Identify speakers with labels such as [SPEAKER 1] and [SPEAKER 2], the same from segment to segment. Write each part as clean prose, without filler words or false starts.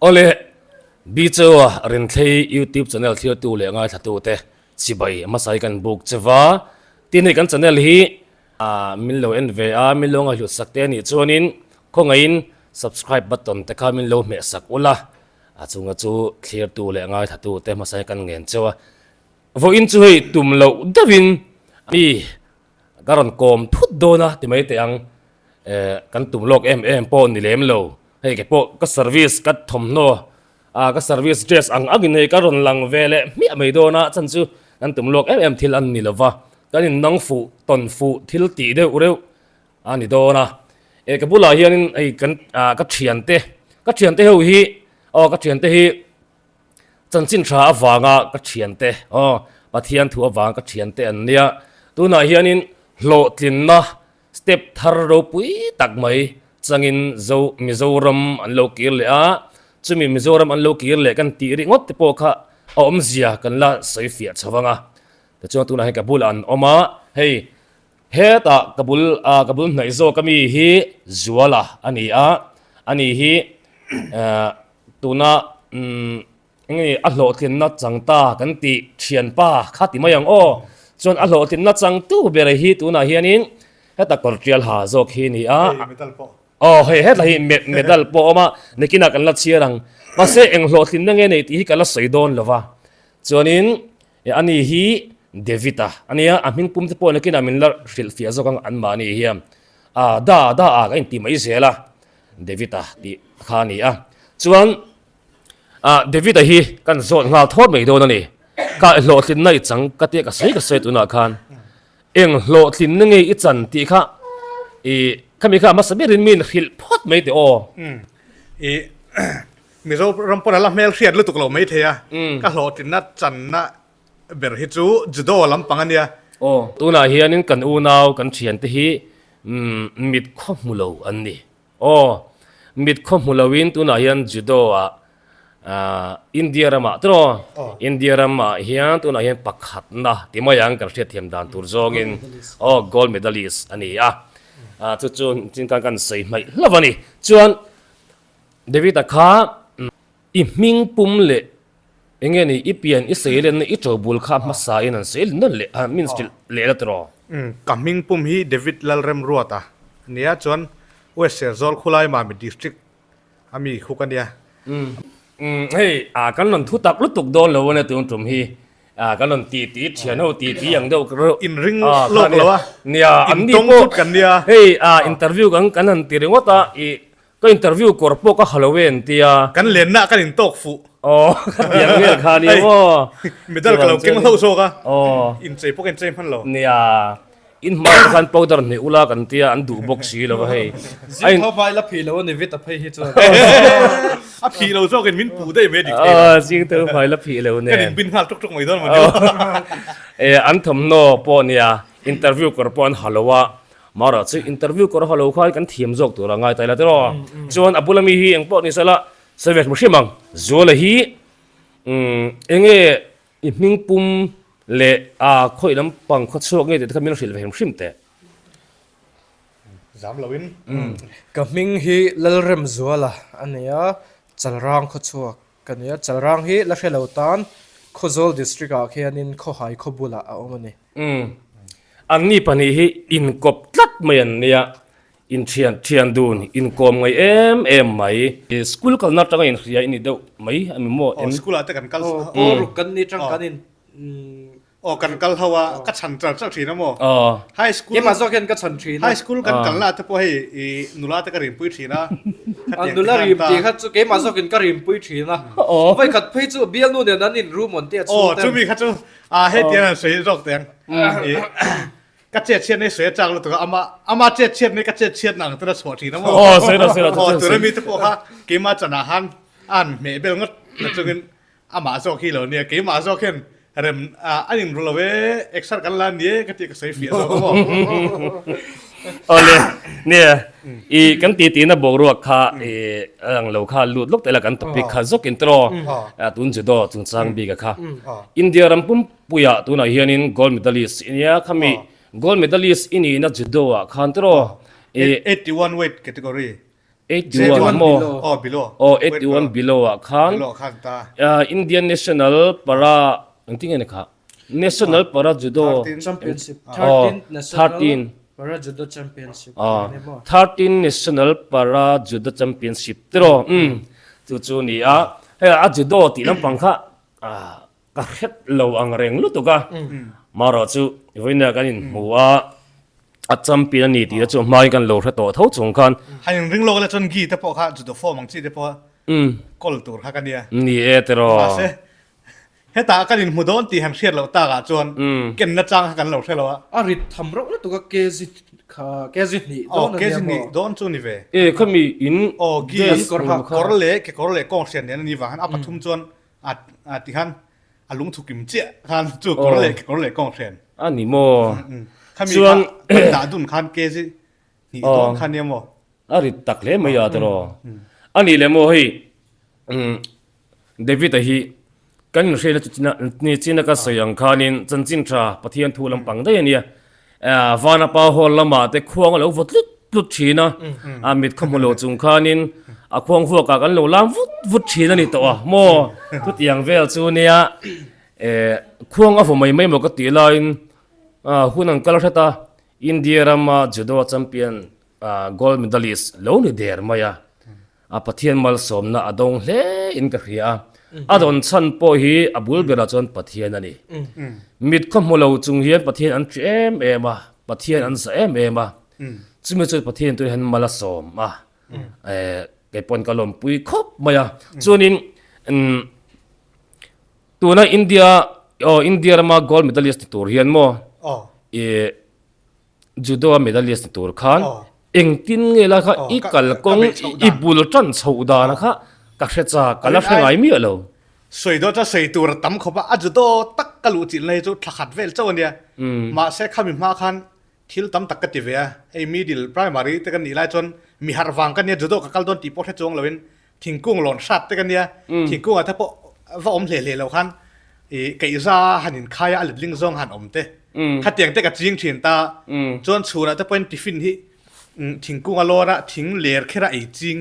[SPEAKER 1] ole bichawa rin thei YouTube channel thir tu le ngai thatu te chibai masai kan book chewa tin kan channel hi min lo en ve a min lo nga hlut sakte ni chuanin khongain subscribe button te kha min lo me sak ula chunga chu clear tu le ngai thatu te masai kan ngen chewa vo in chu hei tum lo davin mi garon kom thut dona ti mai te ang kan tum lok em po ni lem lo hei ke po ka service ka thom no ka service dress ang agin hei karon lang vele mi mai dona chan chu kan tum lok em thil an ni lova kanin nang fu ton fu thil ti de ureu ani dona ka bula hian ei kan ka thian te ho hi ka thian te hi chan chin tha awanga ka thian te pathian thu awang ka thian te an nia tuna hianin hlo tlin na step thar ro pui tak mai changin zo mizoram an lo kir le a chumi mizoram an lo kir le kan ti ri ngot te po kha om zia kan la sai fia chawanga ta chuan tuna he kabul an oma hei he ta kabul nai zo kami hi zuala ani hi tuna ngi a hlo thin na changta kan ti thian pa khati mayang chuan a hlo thin na chang tu bere hi tuna hianin heta kortial ha zo khi ni hei heta hi medal po oma nekina kan la chiarang pase eng hlo thin na nge nei ti hi kala soidon lova chuanin ani hi devita ania amin pum te po nekina min la fil fia zo kang an ma ni hiam da ka in ti mai zela devita ti khani chuan devita hi kan zot ngal thot mai do na ni ka hlo thin nai chang ka te ka sei tu na khan eng hlo thin na nge I chan ti kha kami kha masabirin min hil phot mai te
[SPEAKER 2] mizo rampona la mel riat lu tuklo mai thea ka hlo tin na chan na ber hi chu judo lam pangania
[SPEAKER 1] tuna hianin kan u naw kan thian te hi mit khomulo an ni mit khomulowin tuna hian judo India rama tro India rama hian tuna hian pakhat na timayang kan hriat thiam dan tur zongin gold medalist ani chu chun chin kan sei mai lavani chuan David kha I ming pum le engeni ipian I seilen I trobul kha masa in an seil non le min still le la tro
[SPEAKER 2] coming pum hi David LALREMRUATA nia chuan west zol khulai ma mi district ami khukania
[SPEAKER 1] hei kan non thu tak lutuk don lo ne tung tum hi kan non ti thiano ti yang do
[SPEAKER 2] in ring lok lo
[SPEAKER 1] nia an ni
[SPEAKER 2] tong
[SPEAKER 1] po
[SPEAKER 2] tut kan nia
[SPEAKER 1] hei interview kan an ti ringota ko interview korpo ka halloween tia
[SPEAKER 2] kan len na kan in tok fu
[SPEAKER 1] yang nge khani
[SPEAKER 2] medal kalau king lo so ka in chei poken chei man lo
[SPEAKER 1] nia in ma kan powder ni ula kan tia an du box si lo hei
[SPEAKER 3] ai vai la phi lo ni vita phai hi chu
[SPEAKER 2] a phi lo so kan min pu dei me dik
[SPEAKER 1] jing te phai la phi lo ne
[SPEAKER 2] kan in bin hal tuk mai don ma
[SPEAKER 1] an thom no po nia interview korpo an halowa mara chu interview kor halo khai kan thiam jok tu ra ngai taila tero chuan apulami hi engpo ni sala sevet mushimang zola hi enge iming pum le khoi lam pang kho chok nge te khamin hril vehm hrimte
[SPEAKER 2] zam lawin
[SPEAKER 3] kaming hi lalrem zuala ania chalrang kho chuak kania chalrang hi la hrelo tan khozol district a khianin kho hai khobula a omani
[SPEAKER 1] anni pani hi in kop tlat mayan nia in thian dun in kom ngai em mai school kal na tanga in khria ini do mai ami mo
[SPEAKER 2] school ate kan kal
[SPEAKER 3] ru kan ni tang kanin
[SPEAKER 2] kan kal hawa ka chan tra thina mo high school
[SPEAKER 3] ke ma zo ken ka chan thina
[SPEAKER 2] high school kan kal la te po hei nula te ka rim pui thina
[SPEAKER 3] nula rim ti kha chu ke ma zo ken ka rim pui thina vai khat phei chu bial nu ne nan in room on te chu
[SPEAKER 2] chu mi kha chu he tian sei rok teng ka che nei sei chang lo to ama che nei ka che nang tra chho thina mo
[SPEAKER 1] sei ra
[SPEAKER 2] tu mi te po kha ke ma chana han an me bel ngot na chungin ama zo khi lo ne ke ma zo ken rem anin rolowe exar kan lan ye ka ti ka sei fia zo mo
[SPEAKER 1] ole nia kan ti na bor ro kha ang lo kha lut lok tela kan topic kha zok intro tun judo chung chang bi ka kha India ram pum puya tuna hianin gold medalist inia khami gold medalist ini na judo khan tro
[SPEAKER 2] 81 weight category
[SPEAKER 1] 81 mo
[SPEAKER 2] oh below
[SPEAKER 1] oh 81 below a khan
[SPEAKER 2] below khan ta
[SPEAKER 1] Indian National Para ang tingin ka National Para Judo
[SPEAKER 2] 13.
[SPEAKER 3] championship
[SPEAKER 1] Oh,
[SPEAKER 3] 13 national
[SPEAKER 1] 13.
[SPEAKER 3] para judo championship
[SPEAKER 1] 13 National Para Judo Championship tro chu chu ni a judo ti lam pang kha ka khet lo ang reng lu tu ka maro chu voina kanin muwa a champion ni ti chu mai kan lo tho tho chung khan
[SPEAKER 2] hay ring lo la chon gi te po kha judo form ang chi te po kol tur kha kan ya
[SPEAKER 1] ni e tro
[SPEAKER 2] se heta kanin mudon ti ham shet lo ta ga chon ken na chang kan lo thelo a
[SPEAKER 3] arit thamro na to ka kezi ni
[SPEAKER 2] oh ke ni don chu ni ve
[SPEAKER 1] e khami in
[SPEAKER 2] oh gi
[SPEAKER 1] Yes,
[SPEAKER 2] korle kong sen ne ni wa han apathum chon a ti han alung thukim che han chu korle kong sen
[SPEAKER 1] ani mo
[SPEAKER 2] ข้ามี
[SPEAKER 1] ส่วน
[SPEAKER 2] ด่าดุนคันเกสินี่ต้นคันเนี่ยมั้ง
[SPEAKER 1] ari tak le mai ya tro ani le mo hi David hi kan re la china ni china ka sayang khanin chanchin tra pathian thu lampang dai ania vana pa hol lama te khuang lo vot lut china amit khamulo chung khanin a khuang hu ka kan lo lam vut china ni to mo tu tiang vel chu nia khuang a fu mai mo ka ti lain hunang kala thata India rama judo champion gold medalist lo ni der maya a pathian mal somna adong hle in ka khia adon chan po hi abul bela chon pathian ani mit khom holo chung hian pathian an em ema pathian an sa em chumi chu pathian tu han mala som ke pon kalom pui khop maya chunin tuna India rama gold medalist tur hian mo
[SPEAKER 2] อ๋อ
[SPEAKER 1] judo medalist tur khan
[SPEAKER 2] Oh.
[SPEAKER 1] engtin nge la kha i kal kong i bul tran chhoda na kha ka khrecha kala hrengai mi alo
[SPEAKER 2] สวยด้วยจะสวยตัวตั้มเขาปะอาจจะโดตักกะลูจิเลยจุดขัดเวลเจ้าเนี่ยมาเสกขมิมาคันทิลตั้มตักกะติเวียไอ้มีดิลไพรมารีแต่กันนี่ไล่จนมีหาร์วังกันเนี่ยจุดโดกับกัลโดนตีโพเทจงเลยเป็นทิ้งกุ้งหล่นสัตว์แต่กันเนี่ยทิ้งกุ้งอ่ะถ้าพอว่าอมเหล่ๆแล้วคันไก่ซาหันขายอะไรลิงซองหันอมเตขัดเตียงเตกับจริงเฉียนตาจนชูนะถ้าเป็นติฟินที่ทิ้งกุ้งอโลระทิ้งเหลือแค่ละไอ้จริง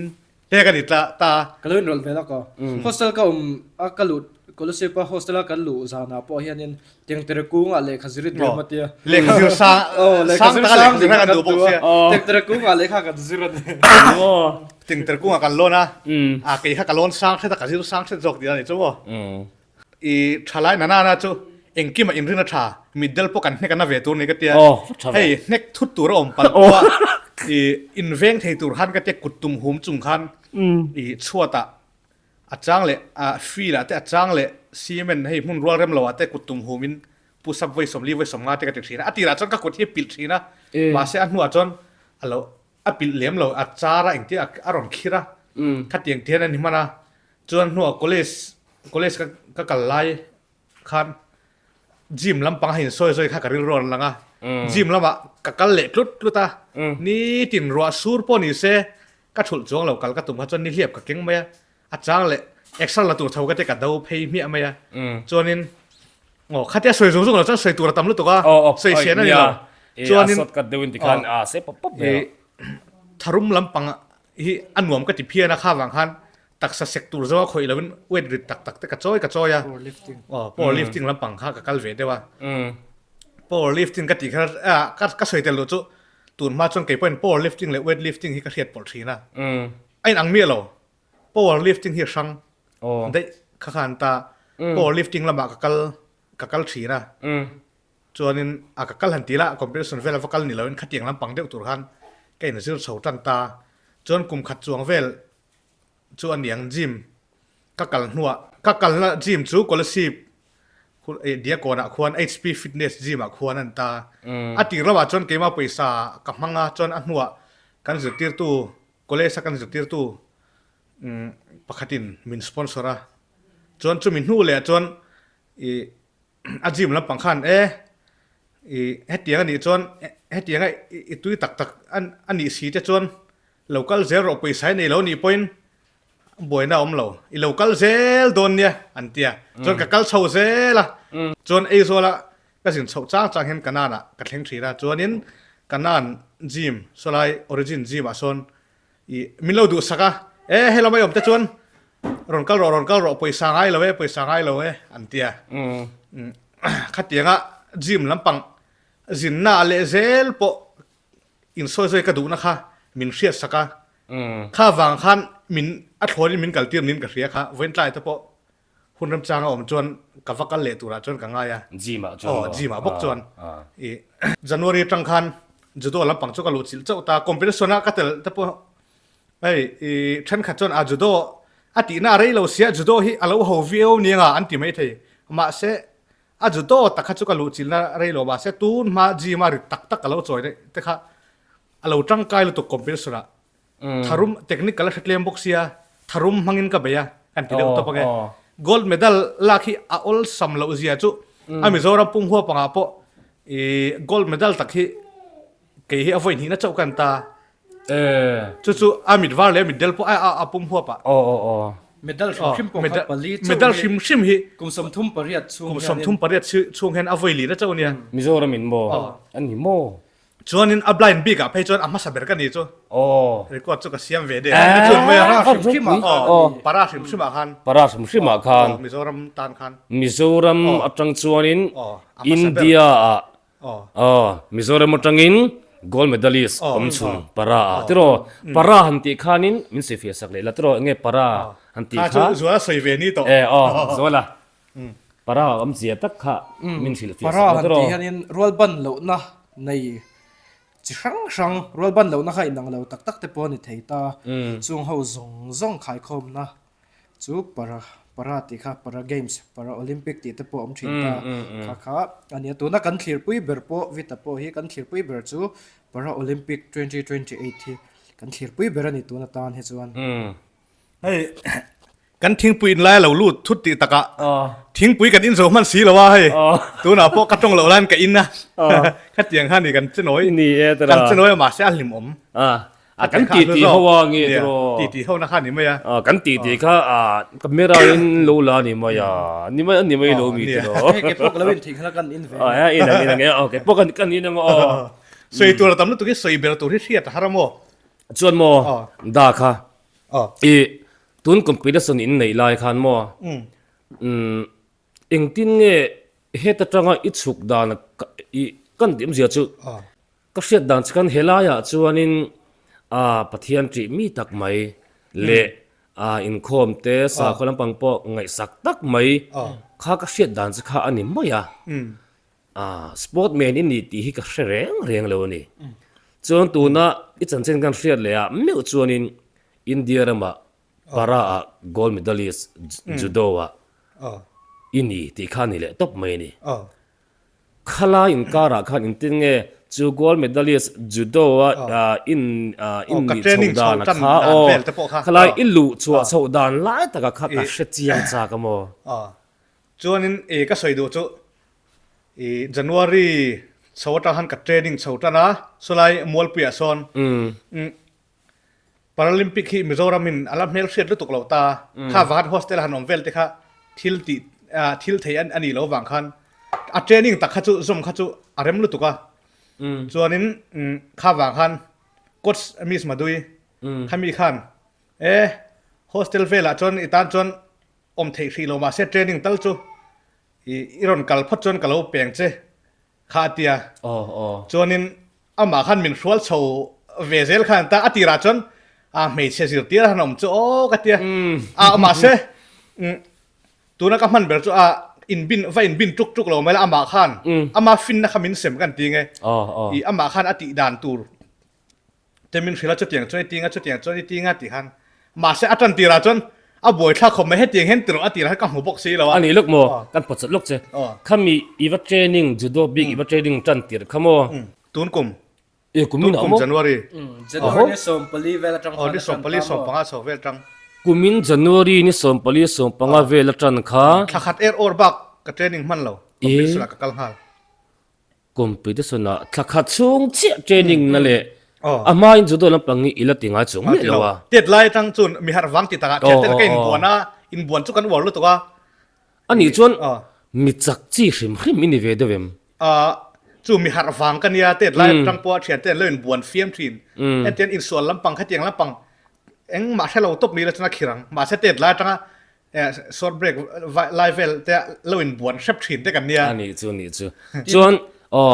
[SPEAKER 2] เรียกกันอีกตา
[SPEAKER 3] kalun rol vela ko hostel ka akalut kolose pa hostel ka lu zana po hianin teng tere ku nga le khaziri de matia
[SPEAKER 2] เลขคือสร้าง
[SPEAKER 3] le
[SPEAKER 2] สร้าง
[SPEAKER 3] khaziri
[SPEAKER 2] ตาเลข
[SPEAKER 3] sang
[SPEAKER 2] คือกันดูบอกเสีย
[SPEAKER 3] teng tere ku nga le kha ka zira de
[SPEAKER 2] ถึงตะกุ้งกันโลนะกี่ข้ากันโลนสร้างแค่ตะกี้สร้างแค่จอกเดียวนี่จ้ะอีชาไลนานะจ้ะเอ็งกี้มาอินรินาชามิดเดิลพวกกันให้กันน่าเวตัวนี้ก็เตี้ยเฮ้ยเน็กทุตตัวเราอมปันว่าอินเวงเทตัวขันก็เตี้ยกุดตุ่มหุ่มจุ่มขันชั่วตาอาจารย์เลยฟีละแต่อาจารย์เลยซีเมนให้หุ่นรัวเริ่มเราแต่กุดตุ่มหุ่มินผู้สับไว้สมรีไว้สมงาแต่ก็จะทีนะตีละจนก็กดที่ปิดทีนะมาเสียอันหัวจนเราปิดเหลี่ยมเราอาจารย์เองที่อารมณ์คิดนะขัดเตียงเทียนนี่มันนะจนหัวคอเลสก็กันไล่คันจิมลำปังเห็นซอยข้ากันร้อนลังอ่ะจิมลำอ่ะกันเละลุดตานี่ตินรัวสูรปนิเสก็ฉุดจงเรากันก็ตุ่มจนนี่เรียบกับเก่งไหมอาจารย์เลยเอ็กซ์ละตัวเท่าก็จะกัดดาวเพย์เมียไหมจนนี่โอ้ข้าจะสวยสูงเราจะสวยตัวเราตั้มลุตัวก็สวยเสียนั่นเองจนนี่
[SPEAKER 1] สดกัดเดินติกันเซปป๊บเลย
[SPEAKER 2] ทารุมลำปังฮีอันหวมก็ติเพียนะข้าวบางคันตักเสกตัวจะว่าคอยแล้วเป็นเวทริตักแต่กระจอยอ่ะ
[SPEAKER 3] lifting
[SPEAKER 2] อ๋อ power lifting ลำปังข้ากับกัลเวทได้ว่า power lifting ก็ติก็สวยแต่รู้จุตุนมาจนเกี่ยวเป็น power lifting และ weight liftingที่ก็เทียบปลดทีนะไอ้อังเมียเรา power lifting ที่ช่างได้ข้าขันตา power liftingลำบากกับกัลทีนะจวนนี้กับกัลหันตีละ comparison เวลากัลนี่เราเป็นขัดเตียงลำปังเดียวตัวขันแกนี่ซื้อเสาตันตาจนกลุ่มขัดจวงเวลจวนอย่างจิมก็กันหัวก็กันละจิมจูก็ละสิบคุณเดียก่อนควร HP Fitness จิมควรนั่นตาติระว่าจนเกมาไปซากับมังจนอันหัวกันจุดตีตู้ก็เลยสักกันจุดตีตู้ปกติมินสปอนเซอร์จนมินหูเลยจนจิมแล้วปังคันเฮตียงนี่จนเฮตียงตุ้ยตักอันนี้สีจะจนเราก็เซลล์ไปใช้ในเรานี่พอยน์บ่อยน่าอมเราก็เซลล์โดนเนี่ยอันเดียจนก็เช่าเซลล์ละจนไอ้โซละก็สิ่งเช่าจ้างเห็นกันนั่นอ่ะก็เห็นสีละจนนี้กันนั่นจิมสไลออริจินจิมอ่ะส่วน min lo du saka hello mai om te chuan ron kal ro poi sangai lo we an tia khatianga gym lampang zin na le zel po in soi ka du na kha min hriat saka kha wang khan min a thori min kal tir min ka hria kha wen tlai te po hun ram changa om chuan ka vakal le tura chuan ka nga ya
[SPEAKER 1] jima
[SPEAKER 2] jima bok chuan January tang khan judo lampang chu ka lu chil chau ta competition a ka tel te po than kha chuan a judo ati na rei lo sia judo hi alo ho vio ninga anti mai thei ma se a judo takha chu ka lu chil na rei lo ba se tun ma ji ma ri tak alo choi te kha alo tang kai lo to competition a tharum technical htlem boxia tharum mangin ka beya kan ti to page gold medal lakhi a all sam lo zia chu a Mizoram pum huwa panga po gold medal takhi ke hi avoin hi na chau kan ta chu amit war le mit del po a pum huwa pa
[SPEAKER 3] medal shim po khat pali
[SPEAKER 2] medal shim hi
[SPEAKER 3] kumsom thum pariat
[SPEAKER 2] chung hen avoi li na chau nia
[SPEAKER 1] Mizoram in mo an ni mo
[SPEAKER 2] chuanin a blind big a phei chuan a ma saber kan ni chu record chu ka siam ve de chu me para shim a khan
[SPEAKER 1] para shima khan
[SPEAKER 2] Mizoram tan khan
[SPEAKER 1] Mizoram atang chuanin India Mizoram atangin gold medalist chhun para tiro para hanti khanin min se fia sakle la tiro nge para hanti kha
[SPEAKER 2] zuwa soi ve ni to
[SPEAKER 1] zola para zia tak kha min sil fia
[SPEAKER 3] para
[SPEAKER 1] sakle tiro
[SPEAKER 3] hanti hanin rol ban lo na nei chi sang rol ban lo na khai nang lo tak te pon ni theita chung ho zong khai khom na chu para ti kha para games para olympic ti te po om thinta kha ania tu na kan thlir pui ber po vita po hi kan thlir pui ber chu para olympic 2028 hi kan thlir pui ber ani tu na tan he chuan
[SPEAKER 2] kan thing puin lai lo lut thut ti taka thing pui kan in zo man si lo wa hei tu na po ka tong lo lan ka in na kha tiang han ni kan chenoi
[SPEAKER 1] ni tara
[SPEAKER 2] kan chenoi ma se alim om
[SPEAKER 1] kan ti hawa nge tro
[SPEAKER 2] ti ho na kha ni me ya
[SPEAKER 1] kan ti kha camera in lo la ni ma ya ni ma lo mi tro
[SPEAKER 3] ke pok lawin thing la kan in ve
[SPEAKER 1] ina nge okay pok kan in ngo
[SPEAKER 2] soi tu la tam tu ki soi ber tu ri hriat haramo
[SPEAKER 1] chuan mo da kha tun competition in nei lai khan mo engtin nge heta tanga ichuk dan kan dim zia chu ka hriat dan kan helaya chuanin pathian tri mi tak mai le in khom te sa kholam pang po ngai sak tak mai kha ka hriat dan kha ani maya sportman in ni ti hi ka reng lo ni chuan tu na i chan chen kan hriat le meu chuanin India rama para gold medalist judo ini ti khani le top mai ni khala in kara khan in tin nge chu gold medalist judo in ni chodan kha khala ilu chua chodan lai taka kha ka hre chiang cha ka mo
[SPEAKER 2] chuanin ka soi do chu January chawta han ka training chawta na solai molpia son Paralympic hi Mizoram in alam mel hriat lu tuk lo ta kha wat hostel hanom vel te kha thil thei an ani lo wang khan a training tak kha chu zom kha chu arem lu tuka chuanin kha wang khan coach miss madui khami khan hostel vela chon itan chon om thei hri lo ma se training tal chu iron kal phot chon kalo peng che kha tia chuanin ama khan min hrual chho vezel khan ta atira chon mei che sir tir hanom chu ka tia ma se tu na ka man ber chu in bin tuk lo mai la ama khan ama fin na khamin sem kan ti nge i ama khan ati dan tur temin khila chu tiang choi tinga chu tiang choi tinga ti khan ma se atan tira chon a boi thla khom me he tiang hen tro ati ra ka mu box si lo
[SPEAKER 1] ani luk mo kan pot luk che khami iwa training judo big iwa training tan tir khamo
[SPEAKER 2] tun kum
[SPEAKER 1] kumin
[SPEAKER 2] kum January
[SPEAKER 3] January som pali vela tang
[SPEAKER 2] ni som pali som panga so vel tang
[SPEAKER 1] kumin January ni som pali som panga vela tran kha
[SPEAKER 2] thakhat or bak ka training man lo competition ka kal hal
[SPEAKER 1] competition na thakhat chung chi training na le ama in judo lam pangi ila tinga chung me lawa
[SPEAKER 2] tet lai tang chun mi har wang ti taka tet ka in buan chu kan wor lu to ka
[SPEAKER 1] ani chon mi chak chi hrim ini ve devem
[SPEAKER 2] chu mi har wang kan ya tet lai tang po thian ten lein buan fiam thin en ten in sol lam pang khatiang lam pang เอ็งมาใช่เราตบนี้แล้วจะนักขีรังมาใช่เตะไล่จังอ่ะshort break ไล่เวลแต่เราอินบวนเชฟชินได้กันเนี่ย
[SPEAKER 1] อันนี้จูจวนอ๋อ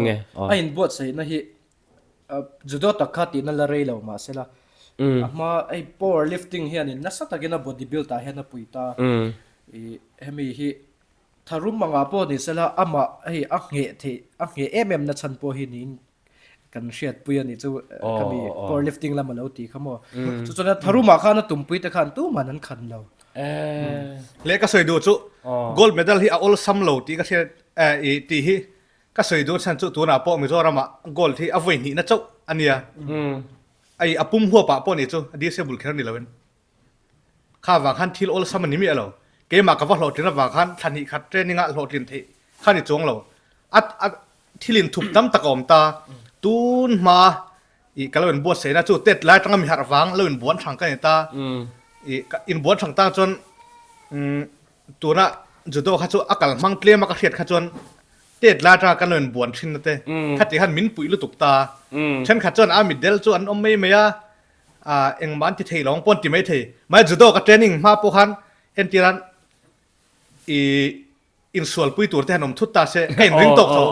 [SPEAKER 1] ไงอ๋อ
[SPEAKER 3] ไอ้บวชใส่นะฮิจุดตักขัดนั่นละเรย์เรามาเสร็จละมาไอ้ power lifting เฮียนี่นักสัตว์กิน body build ตาเฮียนะปุยตาเฮ้มีฮิถ้ารุ่มมังอาปอนี่เสร็จละมาไอ้อักเงะที่อักเงะนัชชันปอฮินี่กันเชียดปุยนี่จูก็มี power lifting ละมาแล้วตีเขาบอกจุดนั้นถ้ารุ่มมาข้านะตุ่มปุยแต่ขันตู้มันนั้นขันเรา
[SPEAKER 2] เล็กก็สวยดูจุ gold medal ที่เอาซ้ำโหลตีก็เชียตีที่ก็สวยดูฉันจุตัวน่ะปอมีโจรามา gold ที่เอาไว้นี่นะเจ้าอันเนี้ยไอ้อปุ่มหัวปะปอนี่จูดีเซบุลแค่นี้แล้วเว้นข้าวางขันที่เอาซ้ำมันนี่มีอะไรเกมมากับว่าโหลดถึงวางขันทันทีขัดเทรนนิ่งอ่ะโหลดถึงที่ขันนี่จงเราที่ลินทุบตั้มตะกอมตาตูนมาอีกก็เราเป็นบัวเสนาจูเต็ดไล่ตั้งมีหัดฟังเราเป็นบัวช่างกันตาอินบัวช่างตาจนตัวน่ะจุดโตข้าจูอากาศมังเกลียมากระเทียดข้าจนเต็ดไล่ตั้งกันเราเป็นบัวชินนั่นเต้ข้าที่ขันมินปุ๋ยลุตุกตาฉันข้าจนมิดเดลจนไม่เมียเอ็งมันที่เทลองปนที่ไม่เทมาจุดโตกับเทรนนิ่งมาพวกขันเอ็นที่นั้นอินส่วนปุยตัวที่ขนมทุตตาเสเอ็นริงตกเขา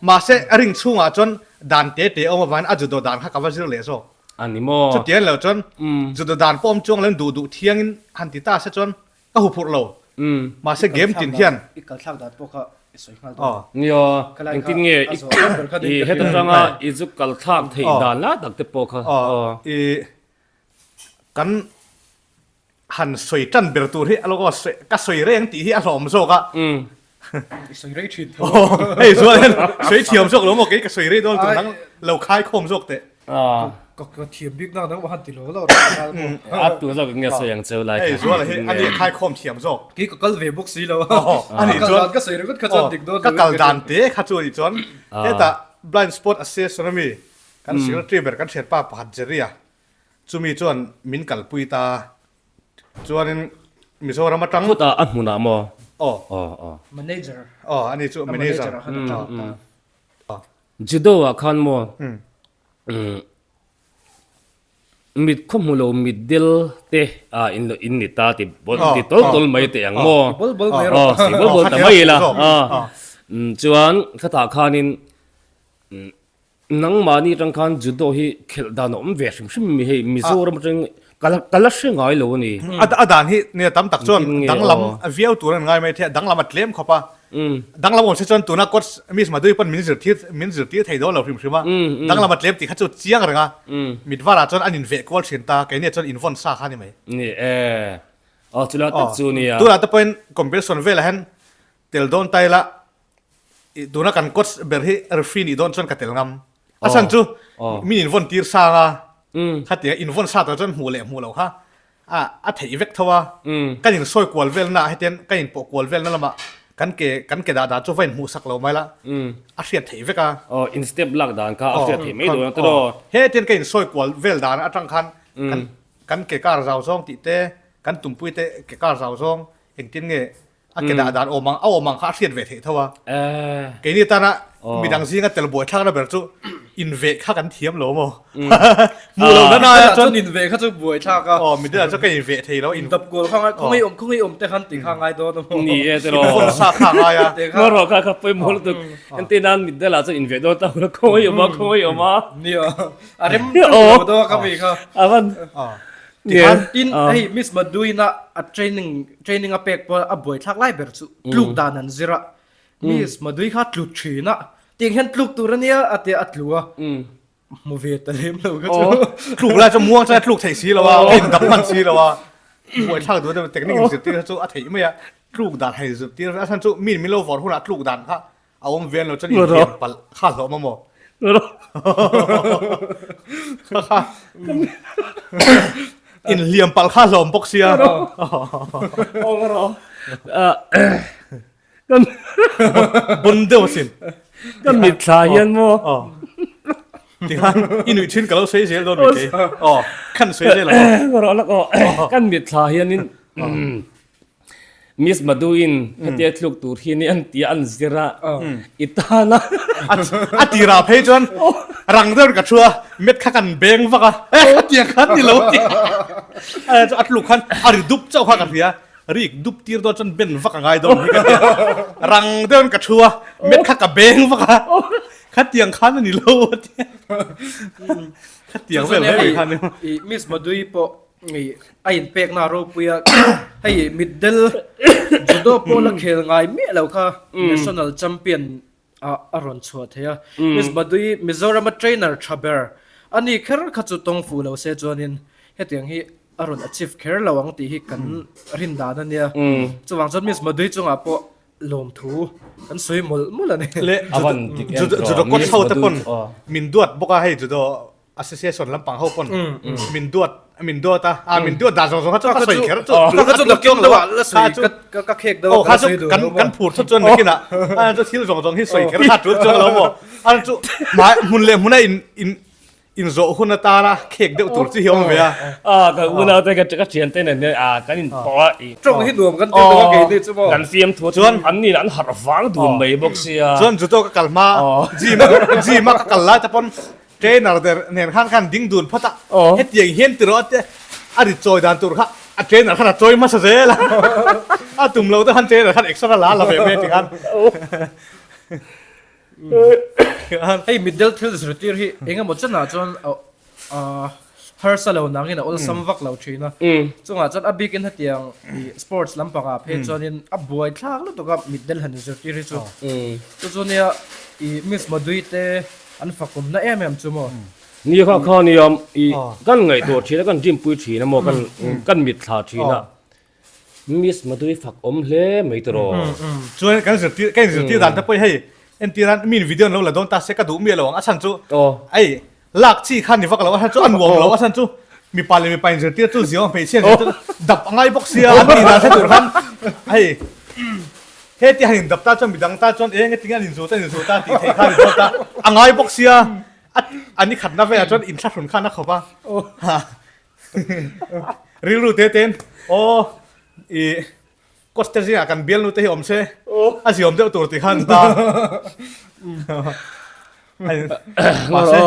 [SPEAKER 2] มาเสริงช่วงจนด่านเตะเอามาวันจุดด่านข้ากับว่าจะเลี้ยโซ
[SPEAKER 1] อันนี้โม
[SPEAKER 2] จุดเดียวแล้วจนจุดด่านป้อมจ้วงเล่นดูเที่ยงหันติตาเสจนก็หุบพูดเรามาเสเกมตินเทียน
[SPEAKER 3] อีกการทักด่านพวกเขาสวยงาม
[SPEAKER 1] นี่อ๋อจริงๆอีเฮ็ดตั้งแต่อีจุกการทักที่ด่านละตักเตปอกเขา
[SPEAKER 2] กันหันสวยจันเบลตูที่เราก็สวยเร่งตีที่อารมณ์โซกะ
[SPEAKER 3] สวยเร่งชิด
[SPEAKER 2] เฮ้ยสวยสวยเทียมโซกแล้วเมื่อกี้ก็สวยเร่งโดนตัวนั้นเราคล้ายโคมโซกเตะ
[SPEAKER 3] ก็เทียมบิ๊กนั่งนั่งว่าหันติโลเรา
[SPEAKER 1] ตัวโซกเงี้ยสวยอย่างเจ้าไร
[SPEAKER 2] เฮ้ยสวยเลยอันนี้คล้ายโคมเทียมโซก
[SPEAKER 3] กี้ก็เวบุกซีแล้ว
[SPEAKER 2] อันนี้จวน
[SPEAKER 3] ก็สวยก็ขจัดดิกโดน
[SPEAKER 2] ก็กัลดันเตะขจวนอีจวนเฮ้ยแต่ blind spot assess นะมีกันสิ่งที่เบอร์กันเชิดป้าปัจเจริญจูมีจวนมินกัลปุยตาจวนมิโซรามาตัง
[SPEAKER 1] พูดอ่ะอันมุนาม
[SPEAKER 2] อ๋อ
[SPEAKER 3] manager
[SPEAKER 2] อันนี้จู manager
[SPEAKER 1] จุดโดอ่ะคันโมมิดคุ้มหูโลมิดเดลเตอินนิตาติบอลติตอลไม่เตะยังโม
[SPEAKER 3] บอลไม่
[SPEAKER 1] รอสิบอลแต่ไม่ละจวนข้าตาคันินนังมานี่จังคันจุดโดฮีเขลดานอมเวชชิมมีให้มิโซรามจังกัลเชงไงโลนี่
[SPEAKER 2] ด่านที่เนี่ยตั้มตักจวนดังลำเวียวตัวนั้นไงไม่เท่ดังลำมัดเลี้ยมเขาปะดังลำผมเชื่อจนตัวนักกดมีสมาด้วยปนมินจุดที่ไทยโดนเราพิมพ์ใช่ไหมดังลำมัดเลี้ยมติดข้าจุดเจียงอะไรงี้มิดว่าจนอันอินเวกวอลเชนตาแกเนี่ยจนอินฟอนซ่าข้านี่ไหม
[SPEAKER 1] นี่จุลาตักจูนี่
[SPEAKER 2] ตัวนั้นเป็นคอมเพลชันเวลเห็นเตลโดนไตละตัวนักกันกดเบอร์ที่เรฟินอีโดนจนกัดเตลงำอาสันจูมีอินฟอนตีร์ซ่าข้าเดี๋ยวอินฟอนซ่าตัวจนหูเหล่หูเหล่าค่ะเทียเวกทัวกันยินซอยกวลเวลน่ะให้เต็นกันยินปกวลเวลนั่นละมากันเกด่าจูเวนหูสักเหล่าไม่ละเทียเทียเวก
[SPEAKER 1] อินสเต็ปลักด่านค่ะเทียเทียไม่โดนตัว
[SPEAKER 2] เฮ้เต็นกันยินซอยกวลเวลด่านจังคันกันเกการเราซองติเตกันตุ่มปุยเตเกการเราซองเองเต็นเงี้ยเกด่าโอมังข้าเทียเวกทัวเกนี่ตานะมีดังซิงกันเตลบวยทักนะเบอร์จูอินเวกข้ากันเทียมหรอโมมูเราด้านหน้า
[SPEAKER 3] จนอินเวกข้าจะบวยทักก็
[SPEAKER 2] มีเดือนจะก็อินเวกทีแล้วอิน
[SPEAKER 3] ดับกูข้างคงไม่อมแต่ขันติข้างไงตัวนั้น
[SPEAKER 1] นี่เอตโร
[SPEAKER 2] คนซาข้างไงอ่ะ
[SPEAKER 1] เมื่อเราข้าไปหมดตัวอันที่นั้นมิดเดล่าจะอินเวกตัวแล้วคงไม่ออกมา
[SPEAKER 3] นี่อะไรมันตัวก็มีครับ
[SPEAKER 1] วัน
[SPEAKER 3] เนี่ยอินไอ้มิสมาดูนะเทรนนิ่งเป็กพอบ่อยทักไล่เบอร์สุลูกดานันซิระมิสมาดูข้าลุกชีนะติงเห็นลูกตัวนี้อัดลัวมูเวตเต็มเลยก็
[SPEAKER 2] ลูกแล้วจะม่วงจะลูกไทยซีแล้วว่าอินดับมันซีแล้วว่าบ่อยทักตัวเทคนิคสุดที่จะอัดที่ไม่อะลูกดานไทยสุดที่ท่านจะมีโลฟอร์หุ่นอัดลูกดานค่ะเอาผมเวียนเราจะอินเดียปัลข้าหล่อมาหมดอินเลียมปัลข้าหล่อมปกเสีย
[SPEAKER 1] โอ้โห
[SPEAKER 2] บนเดียวสิ
[SPEAKER 1] ก็มิดสายยันโม
[SPEAKER 2] ที่ฮันอินุชินกับเราเสียโดนไปขั้นเสียเลย
[SPEAKER 1] ก็รอแล้วก็กันมิดสายยันนี่มิสมาดูอินเทียลูกตัวที่นี่อันที่อันซิระอิตานะ
[SPEAKER 2] ตีราเพจวน รังเดินกับชัวเม็ดข้ากันเบงฟักอะเตียงขันนี่เราเตียจะอัดลูกขันอะไรดุบเจ้าข้ากันเสียรีกดุบตีร์ตัวจนเบนฟักไงโดนรังเดินกับชัวเม็ดข้ากับเบงฟักอะข้าเตียงขันนี่เราข้าเตียงเป็นอะไรขันนี่
[SPEAKER 3] มิสมาดูอีปอไอ้เป็กนาโรปุยไอ้มิดเดิลจุดโปลักเฮลไงเมียแล้วค่ะ national champion อารอนชัวเทียมิสมาดูมิโซรามาเทรนเนอร์ทราเบอร์อันนี้แค่ขัดจุดตรงฟูเราเสียจวนนินเฮ็ดอย่างที่อารอน achieve แค่ระวังตีให้กันรินดานั่นเนี่ยจะวางจนมิสมาดูจงอ่ะปอลมทูกันสวยมุลนี่
[SPEAKER 2] เละจุดก็เท่าแต่ปนมินดวดบอกว่าให้จุดassociation ลำปังเขาปนมินดวดมินดวดมินดวดด่าสองเขาจะสวยแค่
[SPEAKER 3] เขาจะเกี่ยวกับว่าแล้วสวยก็เค้กเดียว
[SPEAKER 2] เขาจะกันผูดสุดจนไม่กินอ่ะจะที่สองที่สวยแค่ขาดจุดจนเราบอกจุมามุนเล่มุนได้อินโซหุ่นตาละเค้กเดียวตัวที่เหี้ยมั้ย
[SPEAKER 1] ก็หุ่นเอาแต่ก็เชียนเต้นเนี่ยกันอินปอ
[SPEAKER 3] ตรงที่รวมกันตัวเกย์นี่จะบอก
[SPEAKER 1] กันเสียมทั่วจนอันนี้อันหัดฟังดูไม่บอกเสีย
[SPEAKER 2] จนจุดก็กัลมาจีมากัลละแต่ปนเจนอะไรเนี่ยข้างดิ้งดูนเพราะตาเฮ็ดอย่างเห็นตัวเจ้อดีตจอยดานตัวค่ะเจนอะไรขนาดจอยมาเสียละตุ่มเราต้องหันเจนอะไรขนาดเอ็กซ์ตร้าล้านเราแบบนี้ที่กัน
[SPEAKER 3] ไอ้มิดเดิลทิลส์รูทีนที่เองก็หมดจนหนาจนเฮอร์ซาเลวนังนี่นะโอ้สัมวักเราชีนะจนหนาจนอับบิกินที่ยังสปอร์ตส์ลำปางเพจจนนี่อับบวยทางแล้วตัวกับมิดเดิลฮันส์รูทีนที่จนเนี่ยมิสมาดูเตอันฝักผมน่าจุโม
[SPEAKER 1] นี่ข้อนิยมกันไงตัวชีแล้วกันจิ้มปุยชีนะโมกันมิดขาชีนะมิสมาดูฝักเล่ไม่ตรอ
[SPEAKER 2] ส่วนกันสุดที่ร้านถ้าไปให้เอ็นที่ร้านมีวิดีโอเราโดนตาเสกดูมีอะไรวะฉันจูไอ้ลากชี้ขันนี่ฝักเราฉันจูอันวงเราฉันจูมีปาเลมีไปสุดที่จูเสียงไปเชี่ยดับง่ายบ็อกเซียอันนี้นะใช่ถูกขันไอ้เฮ้ยที่หันดับตาจนมีดังตาจนเองที่งานอินสูตาที่เทข้าอินสูตาง่ายบ็อกเซียอันนี้ขัดนับไปจนอินทัศน์ข้านักเขาป่ะรีรูเต้นโอ้ก็สเตจิกันเบียลนูเตะอมเช่อาศิอมเจ้าตัวติขันตามาเช่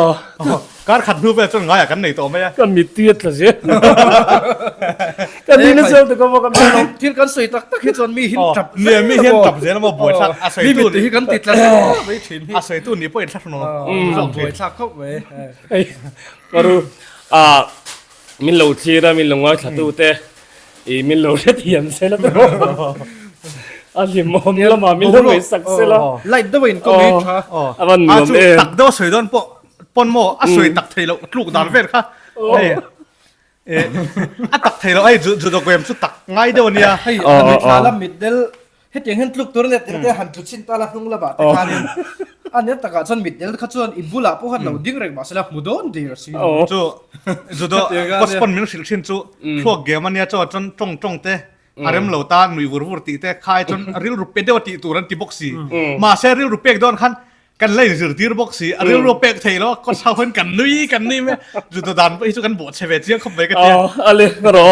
[SPEAKER 2] การขัดรูปไปจนง่ายกันไหนตัวไม่
[SPEAKER 1] ก็มีเตี้ยละสิกันนี่นั่นเซลต์ก็บอกกัน
[SPEAKER 3] ที่กันสวยตักที่จนมีหินจับ
[SPEAKER 2] เนี่ยมีหินจับเสียแล้วมาบวยชักอาศัย
[SPEAKER 3] ตู้ที่กันติดแล้วไม่ถิน
[SPEAKER 2] อาศัยตู้นี้ป่วยชักน
[SPEAKER 3] อนบวยชักเข้าไป
[SPEAKER 1] ก็รู้มินโลชีระมินลงว่าชัดตู้เตะมินโลเทียมเสร็จแล้วอันนี้มองแล้วมามินโลไม่สักเสร็จแล้ว
[SPEAKER 3] ไล่ด้วยก็มีค่ะ
[SPEAKER 1] มันเหมือน
[SPEAKER 2] ตักด้วยสวยด้วยปนโมสวยตักไทยแล้วลูกดานเวทค่ะตักไทยแล้วจุดเกมสุดตักง่ายเดียวเนี่ย
[SPEAKER 3] มิดลาลมิดเดลเฮ็ดอย่างเห็นลูกตัวเนี่ยแต่หันจุดชิ้นตาละนุ่งละบาทแต่การนี้อันนี้ตะการจนมิดเดลเขาจนอินบุลาพวกเราดิ้งเร่งมาสลับมุดอนดีร์สิ
[SPEAKER 2] จุดก็สปอนมิลสิลชินจุพวกเกมมันเนี่ยจนจงเตะอารมณ์เหล่าตาหนุ่ยวุฒิเตะคายจนริลรูปเป็ดเดียวตีตัวนั้นตีบ็อกซี่มาเซริลรูปเป็ดโดนขันกันเล่นสื่อที่บ็อกซี่ริลรูปเป็ดไทยแล้วก็ชาวคนกันนุ้ยกันนี่ไหมจุดดันไปจุดกันบวชเชฟเจียงเข้าไปกันเนี่ย
[SPEAKER 1] อะไรก็รอ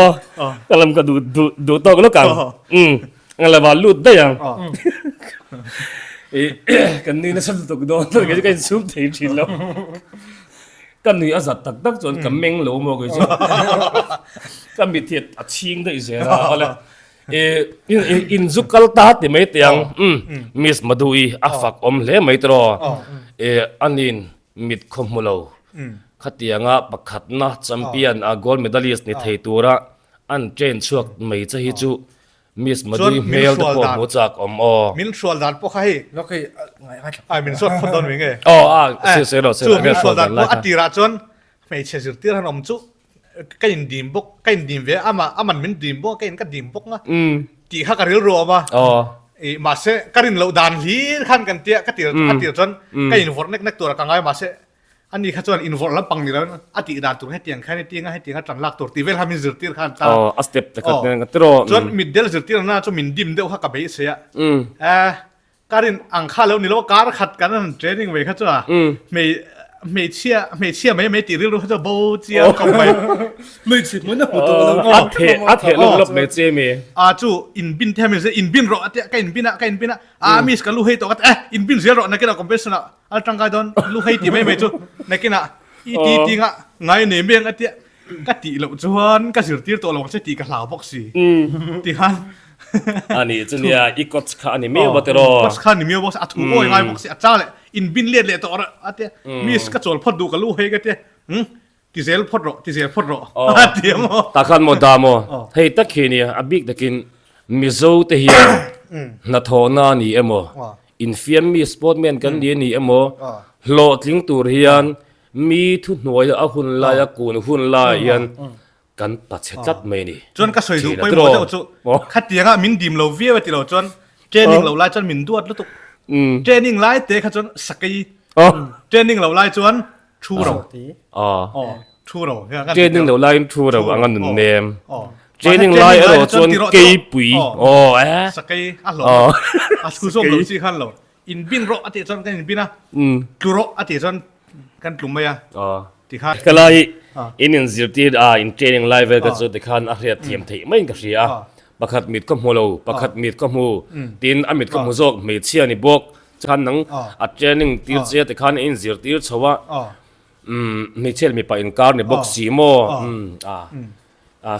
[SPEAKER 1] กำลังก็ดูตัวก็แล้วกันอะไรบ้าลุดได้ยังกันนี่น่าสนุกโดนตัวกันซูมเทียชินแล้วกันนี่อาจจะตักจนกันเมงหลงมากเลยจ้ะกันมีเทียดชิงได้เสียนะอะไรอินซุกลตาที่ไม่เตียงมิสมาดูอีอัฟฟักเล่ไม่ตรออันนี้มิดคมมุลขัดยังปักขัดนะแชมเปี้ยนกอล์ดเมดัลลิสต์นี่ไทยตัวละอันเจนชวกไม่จะฮิจูมิสมาดูเมลตะโกนหัวจัก
[SPEAKER 2] มิลชวลดันพวกใคร
[SPEAKER 3] แล้วก็
[SPEAKER 2] มิลชวลคนโดนวิ่งไง
[SPEAKER 1] เสียแล้ว
[SPEAKER 2] มิลชวลดันพวกอติราจนไม่เชื่อสุดที่เราหนุ่มจุก็ยินดีมบกก็ยินดีมเวะมันมินดีมบกก็ยินก็ดีมบกนะตีข้ากันเรื่องรัวมามาเสก็ยินเราดันลีขันกันเตี้ยก็ตีจนก็ยินฟอร์นักตัวกันไงมาเสอันนี้ข้าจนอินฟอร์แล้วปังนี่แล้วอติดาตัวให้เตียงแค่นี้เตียงให้เตียงจันลักตัวตีเวลามินจุดที่ขันตา
[SPEAKER 1] อัสเต็ปแต่ก็เนี่ยก็ตัว
[SPEAKER 2] จนมิดเดลจุดที่น่าจะมินดิมเดียวข้ากับเบสเสียการินอังคาแล้วนี่แล้วการขัดกันนั่นเทรนนิ่งเวข้าจ้ะไม่ ไม่เชี่ยไม่ตีเรื่องรู้เขาจะโบเจียวเข้าไป
[SPEAKER 3] ไม่สิมันน่ะหัวตัวเรา
[SPEAKER 1] อัดเทลบเมเจมี
[SPEAKER 2] จู่อินบินแทมิสอินบินรออะเตะก็อินบินมิสก็ลูกให้ตัวก็อินบินเสียรอนักกินอะคอมเพลสนะอัลตรังกาดอนลูกให้ตีไม่จู่นักกินอะอีตีงะไงเนี่ยเมียงอะเตะก็ตีหลงจวนก็สิร์ตีตัวหลงจะตีกับหลาวบ็อกซี่ตีฮัน
[SPEAKER 1] อันนี้จะเนี่ยอีกอดขาอันนี้มีบัตรอ
[SPEAKER 2] บ็อกซ์ขานี่มีบ็อกซ์อัดหัวยังไงบ็อกซ์อัดจ้าเลยอินบินเลียดตัวอะเตะมิสก็จวนพอดูกับลูกให้ก็เตะที่เซลพอดรอเตียม
[SPEAKER 1] ตาขันโมดามเฮ้ยตะเคียนเนี่ยอบิกตะกินมิโซเทียนัทโหนานี่เอโมอินฟิมมีสปอร์ตแมนกันดีนี่เอโมโลดลิงตูเรียนมีทุนหน่วยเอาหุ่นลายกูนหุ่นลายยันกันปัจเจจัดไม่นี่
[SPEAKER 2] จนก็สวยดูไปหมดแล้วจุขัดเตียงมินดิมเราเวียไปติเราจนเทรนนิ่งเราไล่จนมินดวดแล้วตุกเทรนนิ่งไล่เตะขจนสกีเทรนนิ่งเราไล่จนชูเราชูเรา
[SPEAKER 1] เทรนนิ่งเราไล่ชูเราอันนั้นเนมเทรนนิ่งไล่เราจนเกย์ปุย
[SPEAKER 2] สกีอ่ะหรอสู้ส้มเราสิขันเราอินบินรออติจนกันอินบินนะกลัวรออติจนกันกลุ่มไปอ่ะที่ขัน
[SPEAKER 1] ก็เลยอินสิร์ตีอินเทรนนิ่งไล่เวก็จะที่ขันอาเรียเทียมที่ไม่ก็เสียประคัดมิดก็หัวเราประคัดมิดก็หัวตีนมิดก็หัวโจกมิดเชียนี่บวกฉันนังอัดเจนิ่งตีเสียแต่ขันอินสิร์ตีชัวมิเชลมีไปอินการ์นี่บวกสีโม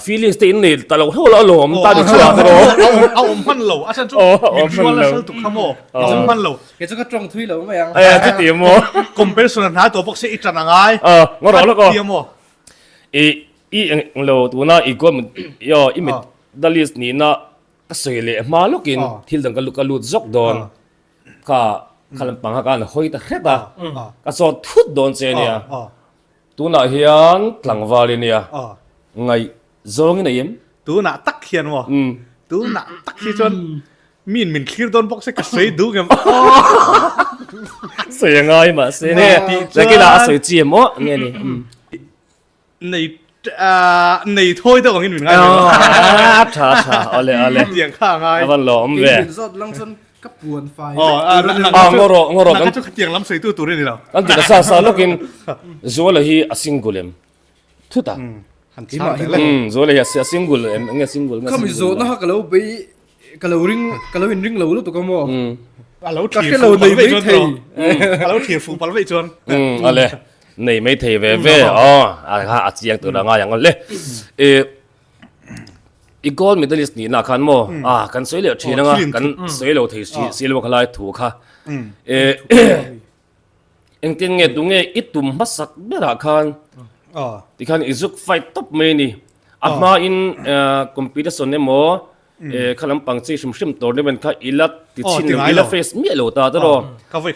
[SPEAKER 1] ฟีลิ่งสตีนนี่ตลอดหัวเราหลอมตาดิชัวตลอด
[SPEAKER 2] เอาพันโลอาจารย์จุ๊มีชัวแล้วสุดทุกขโมเอาพันโล
[SPEAKER 3] แกจะก็ตรงทุยเหลาไม่ยัง
[SPEAKER 1] จะเตรียมโม
[SPEAKER 2] คอมเพลสนันหาตัวบวกสีอีจันยังไง
[SPEAKER 1] งอรอแล้วก็
[SPEAKER 2] เตรียมโม
[SPEAKER 1] อีเราตัวน่ะอีกคนย่ออีมิดดัลลิสนี่น่ะก็สวยเลยมาลูกินที่ดังกันลุดจกโดนก็ขลังปังกันหอยตะเข็บก็สอดทุดโดนเสียเนี่ยตัวน่ะเฮียนหลังวาลีเนี่ยไงโจ้งนี่ยิม
[SPEAKER 2] ตัวน่ะตักเขียนวะตัวน่ะตักที่จนมินคลีร์โดนบ็อกซ์ก็สวยดูกัน
[SPEAKER 1] สวยยังไงมาเสียเนี่ยแต่กีฬาสวยจีมอ่ะเนี่ยนี่
[SPEAKER 2] ในถ้วยตัวของอินวินไง
[SPEAKER 1] ช้าเอาเลย
[SPEAKER 2] เสียงข้างไง
[SPEAKER 1] วันหลอมเว้ย
[SPEAKER 3] สดลังจนกระปวนไฟ
[SPEAKER 1] งอร
[SPEAKER 2] กันเสียงล้ำสวยตัวนี่เรา
[SPEAKER 1] กันติดซาลูกินโจ้เลยฮีอซิงกุลมทุตาโจ้เลยฮีอซิงกุลเอ็มเงี้ยซิงกุล
[SPEAKER 3] ก็มีโจ้นะฮะก็เราไปก็เราริงเราลูกตัวก็มั่ว
[SPEAKER 2] เราถีบฟูไปไม่จนเราถีบฟูไปไม่จน
[SPEAKER 1] อะไรนี่ไม่เทเวอาจจะยังตัวละง่ายอย่างนั้นเลยอีกคนมิดเดิลลิสต์นี่นะคันโมกันสวยเหลือทีนะกันสวยเหลือที่สิลวกลายถูกค่ะเอ็งติงเงตุงเงอิตุมบัสักเบราคันที่คันอิซุกไฟท็อปเมนี่อัพมาอินคอมพิวเตอร์ส่วนนี้โมขลังปังซีชิมตัวนี้เป็นค่ะอีลัดติดชินอีลัดเฟสมีเหลวตาตลอด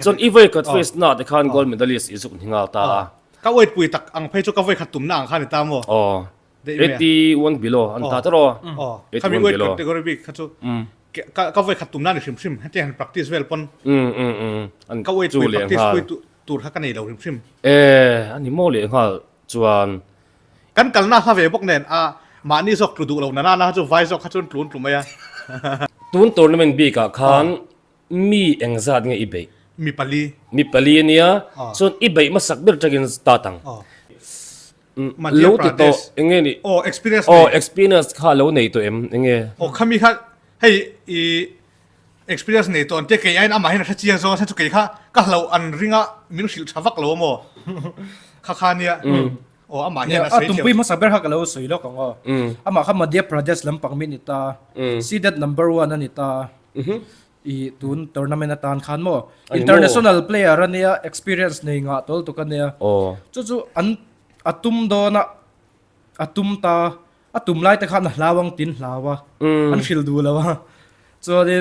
[SPEAKER 1] จนอีเวกัดเฟสน่าแต่คันกอลเมดัลลิสอิซุกหิงาตา
[SPEAKER 2] ก็เวทปุยตักอังเพจุก็เวทขัดตุ่มหน้าอังคารในตามโม
[SPEAKER 1] 81 below อันตาตลอด
[SPEAKER 2] ถ้ามีเวทกัดก็รีบขัดจุก็เวทขัดตุ่มหน้าในชิมให้เจ้า practice เวลปนอันก็เวทปุย practice ปุยตูดฮักกันในเราชิม
[SPEAKER 1] อันนี้โมเลยค่ะจวน
[SPEAKER 2] กันหน้าถ้าเวทพวกเนี่ยมานี่ซอกดูเราหน้านะจูไฟซอกขัดจนกลุ่มไหมอ่ะ
[SPEAKER 1] ตุนตัวนี้มันบีกับคันมีเอ็งซัดไงอีเบย์
[SPEAKER 2] มีป
[SPEAKER 1] ลีเนี่ยส่วนอีเบย์มาสักเดือนจะกินสตาร์ตังรู้ติดตัวยังไงนี่experience ข้ารู้ในตัวยังไง
[SPEAKER 2] ข้ามีข้าให้ experience ในตัวเด็กไอ้น้ำมาให้นักเรียนโซ่ฉันจะเกี่ยข้าก็เราอันริงอ่ะมินุสิลชาวักเราโม่ข้าเนี่ยอามาเนี่ย
[SPEAKER 3] ตุ้มปีมาสักเดือนข้าก็เราสวยแล้วของอามาข้ามาเดียบประเทศลำปังมินิตา seeded number 1นั่นนิตาอีตุนทัวร์นาเมนต์ตานขันโม่ international player เนี่ย experience ในงาตัวตุกันเนี่ยจู่อันอาตุมโดนะอาตุมตาอาตุมไล่แต่ขันลาวังตินลาวะอันฟิลดูแล้ววะส่วน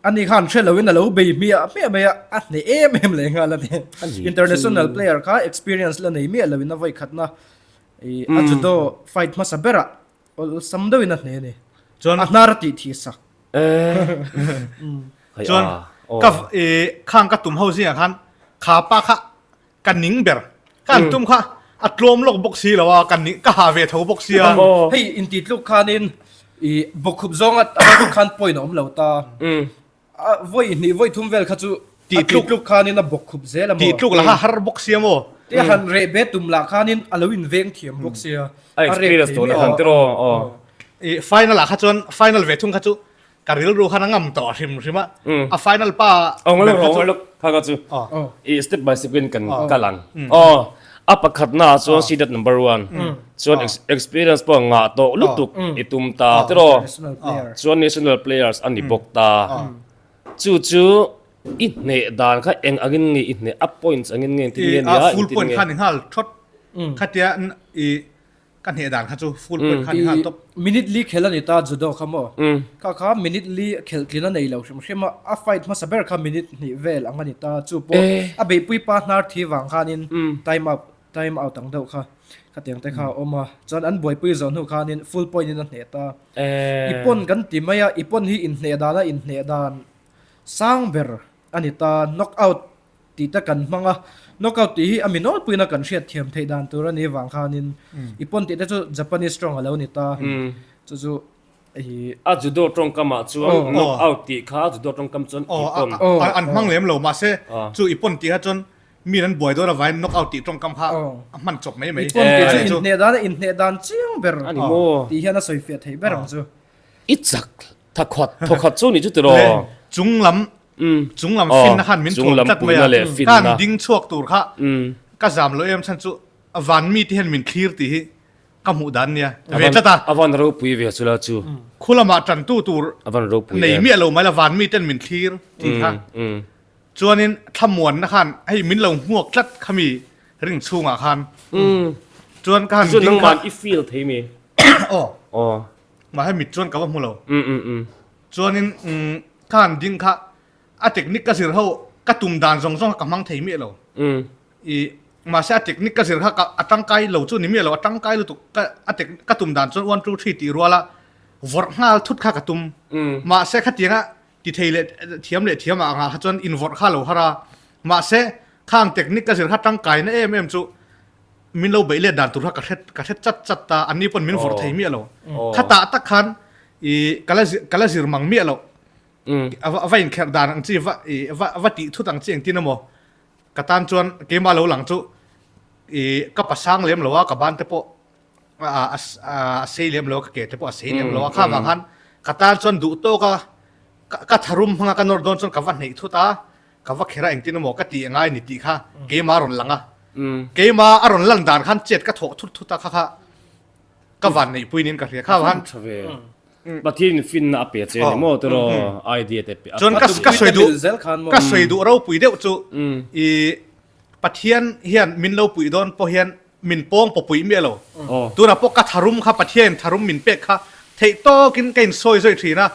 [SPEAKER 3] อันนี้ขันเชื่อเราวินเราเบียมีอันนี้เลยงานละเนี่ย international player ค่ะ experience ละเนี่ยมีเราวินเอาไว้ขัดนะอาจุดโด fight มาสับเบระสัมดวินนั่นเนี่ยจนนาร์ติที่สัก
[SPEAKER 2] จนกับข้างกับตุ่มเฮาสิขันขาปะค่ะกันนิงเบอร์กันตุ่มค่ะอัดลมลงบ็อกซี่แล้วว่ากันนิงก็หาเวทเขาบ็อกซี่
[SPEAKER 3] ให้อินติดลูกคานินบกขุบซองอัดลูกคานป่วยหนอมเหล่าตาไว้นี่ไว้ทุ่มเวลข้าจูติดลูกคานินนะบกขุบเซลมั้ง
[SPEAKER 2] ติดลูกละฮาร์บ็อกซี่มั้ง
[SPEAKER 3] ที่หันเรเบตุมหลักขานินอลวินเวงเทียมบุกเสีย
[SPEAKER 1] ไอ้ experience ตัวนี้หันตรออ๋อ
[SPEAKER 2] final อะข้าจวน final เวทุ่งข้าจุการิลรู้ข้านั่งต่อชิมใช่ไหมfinal ป้า
[SPEAKER 1] เอางั้นเราเราข้าก็จูอี step by step กันกันลันอ๋ออัปคัดหน้าส่วน seeded number 1ส่วน experience ปองงาโตลุตุกอิตุมตาตรอส่วน national players อันนี้บกตาจู่อินเนดานข้าเองอันนี้อินเน up points อันนี้ที่เนี่ย
[SPEAKER 2] full point ข้าหนึ่งห้าทดข้าเดียอีกันเหตุด่านข้าจู full point ข้าหนึ่งห้าตบ
[SPEAKER 3] มินิทลีเคลันนี่ตาจุดขโมข้ามินิทลีเคลกินนั่นเองเราใช่ไหมอ่ะไฟท์มาสับเบอร์ข้ามินิทนี่เวลอังนี่ตาจูปอ่ะเบย์ปุยปาร์ทเนอร์ที่วางข้านินtime outตั้งเดียวข้าเตียงแต่ข้าออกมาจนอันบ่อยปุยจนหัวข้านิน full point นี่นั่นเหตุตาอีปนกันติมายาอีปนที่อินเนดานอินเนดานสร้างเบอร์อันนี้ตา knock out ตีตะกันมังอ่ะ knock out ที่อามิโนปุยนักกันเชียดเทียมไทยดานตัวนี้วางข้านินอีปนตีแต่จู่ Japanese strong แล้วนี่ตาจู่ไอ้
[SPEAKER 1] จุดโดตรงกำมาจู่ knock out ตีข้าจุดโดตรงกำจนอีปน
[SPEAKER 2] อันมั่งเหลี่ยมเหลวมาเซ่จู่อีปนตีข้าจนมีนั้นบ่อยด้วยนะไว้ knock out ตีตรงกำข้ามันจบไหม
[SPEAKER 3] อีปนตีจู่อินเนดานเจียงเบอร์
[SPEAKER 1] อันนี้โม
[SPEAKER 3] ตีเฮียน่าสวยเฟียดไทยเบอร์จู่
[SPEAKER 1] อีจักถ้าขดจู่นี่จุดตัว
[SPEAKER 2] จุงลำฟินนะขันมินถูกจัดไปการดิ้งชวกตูร์ค่ะก็จำเลยฉันจู่วันมีที่เห็นมินคลีร์ตีกำหูดันเนี่ยเวทตา
[SPEAKER 1] อวันรูปุยเวสุลาจู่
[SPEAKER 2] คุณละมาจันตูร์
[SPEAKER 1] อวันรูปุย
[SPEAKER 2] ในเมียเราไม่ละวันมีเต้นมินคลีร์ตีค่ะจวนนี้ทำมวนนะขันให้มินเราหัวคลัดขมีริ่งชูงอ่ะขันจวนการ
[SPEAKER 1] ดิ้งมันอีฟิลที่มี
[SPEAKER 2] อ๋อมาให้มิดจวนกับว่าหัวเราจวนนี้การดิ้งค่ะอะเทคนิคก็สิเรากระตุ้มดานส่งกับมังเทียมเราอีมาเสียเทคนิคก็สิเรากับตั้งใจเราจู่นี่มีเราตั้งใจเราตุกอะเทคกระตุ้มดานส่วนวัน2 3ตีรัวละวอร์ห้าทุกข้ากระตุ้มมาเสียขัดยังอ่ะที่เทียมเลยเทียมอ่ะจนอินวอร์ข้าเราฮารามาเสียข้างเทคนิคก็สิเราตั้งใจนะจู่มินเราไปเล่นดานตุกข้ากระเทศจัดตาอันนี้เป็นมินวอร์เทียมเราข้าตาตักขันอีกาลสิรมังมีเราว่าอินแคร์ดานอังจีว่าติทุตังจีอังที่นั่นโมกตันจวนเกมาเราหลังจู่กับปัสสังเลี้ยมเราว่ากับบ้านเทปเสียเลี้ยมเราเกตเทปเสียเลี้ยมเราข้าบางฮันกตันจวนดูโตก็ทารุมพังกันนอร์ดอนจวนกับวันนี้ทุตากับว่าแค่ไรอังที่นั่นโมก็ตีง่ายนิดค่ะเกมารุนหลังอ่ะเกมาอรุณหลังดานขันเจ็ดก็ถกทุตาค่ะกับวันนี้ปุยนินกับเรียข้าบาง
[SPEAKER 1] บัดที่ฟินอัปเดตเจนี่โมตัวไอเดียเด็ด
[SPEAKER 2] จนก็สวยดูเราปุ๋ยเดียวจู่อีปัทเฮียนเฮียนมินเราปุ๋ยโดนพอเฮียนมินโป้งปปุ๋ยเมียเราตัวน่ะพวกกระทารุมค่ะปัทเฮียนทารุมมินเป็กค่ะเทโตกินกินซอยทีนะ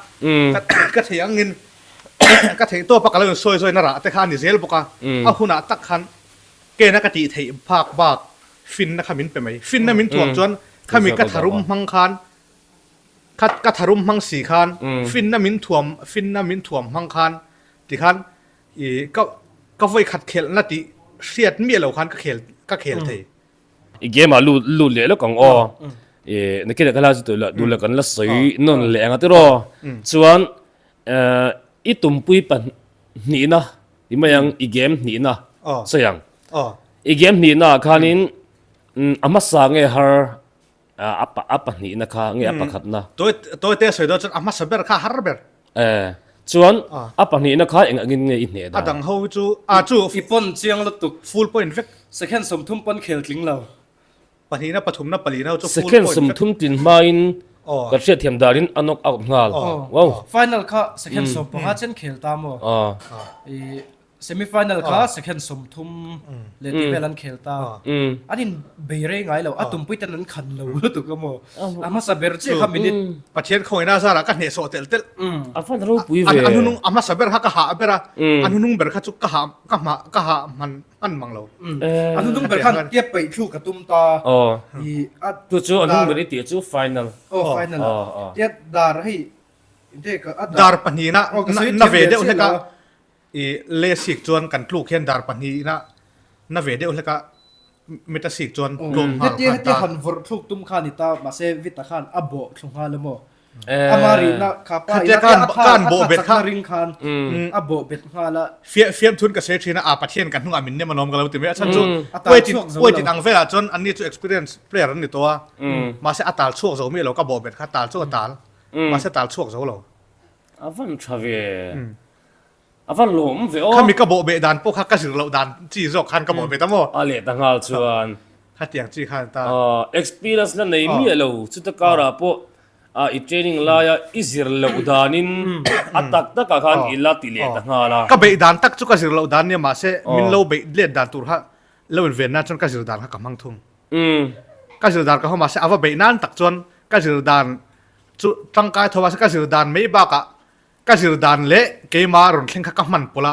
[SPEAKER 2] ก็เทียงเงินก็เทโตปากกาเลยซอยน่ารักแต่ข้านี่เซลปกะเอาหุ่นตักขันเกณฑ์นักตีเทียภาคบากฟินนะคะมินเป็นไหมฟินน่ะมินถ่วงจนข้ามีกระทารุมมังคันกระทารุมมังสีคันฟินน่ะมินถ่วมมังคันที่คันอีก็ไว้ขัดเขลนาทีเสียดเมียเราคันก็เขลเท
[SPEAKER 1] อีเกมลู่เลี้ยแล้วของนี่คิดกันแล้วจุดละดูแล้วกันละสวยนั่นแหละงั้นตัวส่วนอีตุ่มปุยปันนี่นะอีมายังอีเกมนี่นะสยังอีเกมนี่นะคันนี้อามาสังเอฮาapa ni nak ngi apa khatna
[SPEAKER 2] toi te soi do chan ama saber kha harber
[SPEAKER 1] chuan apa ni nak eng ngin nge in ne da
[SPEAKER 2] adang ho chu
[SPEAKER 3] ipon chiang la tuk
[SPEAKER 2] full point vek
[SPEAKER 3] second som thum pon khel tling lo
[SPEAKER 2] pani na pathum na pali na chu
[SPEAKER 1] full point second som thum tin main ka ria thiam darin anok out ngal
[SPEAKER 3] wow final kha second som pa ha chen khel ta mo semi final ka second som thum le ti velan khelta anin beire ngai lo atum pui tan khan lo tu ka mo ama saber che kha minute
[SPEAKER 2] pathian khoina sara ka ne so tel
[SPEAKER 1] afan ro pui ve
[SPEAKER 2] anunung ama saber ha ka ha bera anunung ber kha chu ka ha man an mang lo
[SPEAKER 3] anunung ber khan tie pai thu ka tum ta
[SPEAKER 1] i tu chu anung ber ti chu final
[SPEAKER 3] final tie dar hi inte ka
[SPEAKER 2] dar pani na ve de un kaเลสิกจวนกันลูกเขียนดาร์ปันนี้น่าเวเดียวเลยก็มิตรสิกจวน
[SPEAKER 3] ลงมาที่หันวอร์ทุกตุ้มขานิตามาเซวิตาขานอับโบชงฮาเลโม amari na khapa
[SPEAKER 2] Khate kan bo bet kha
[SPEAKER 3] ring khan a bo bet ngala
[SPEAKER 2] fiam thun ka se thina a pathian kan hnung amin ne manom galo ti me achan chu
[SPEAKER 3] Atal
[SPEAKER 2] waitin
[SPEAKER 3] chuak zo
[SPEAKER 2] waitin
[SPEAKER 3] lo.
[SPEAKER 2] ang vela chon an ni chu experience player an ni to a ma se atal chuak zo mi lo ka bo bet kha tal chu tal ma se tal chuak zo lo
[SPEAKER 1] avan thave avan lom ve o
[SPEAKER 2] khami ka bo be dan po kha ka sir lo dan chi zo khan ka bo be tamo
[SPEAKER 1] ale tangal chuan
[SPEAKER 2] kha tiang chi khan ta
[SPEAKER 1] experience na nei mi lo chu ta kara po i training la ya izir lo danin atak ta ka khan illa ti le ta ngala
[SPEAKER 2] ka be dan tak chu ka sir lo dan ne ma se min lo be le dan tur ha lo en ven na chon ka sir dan ha ka mang thum ka sir dan ka ho ma se ava be nan tak chon ka sir dan chu tangkai thowa se ka sir dan mei ba ka sir dan le ke ma ron thleng kha ka man pola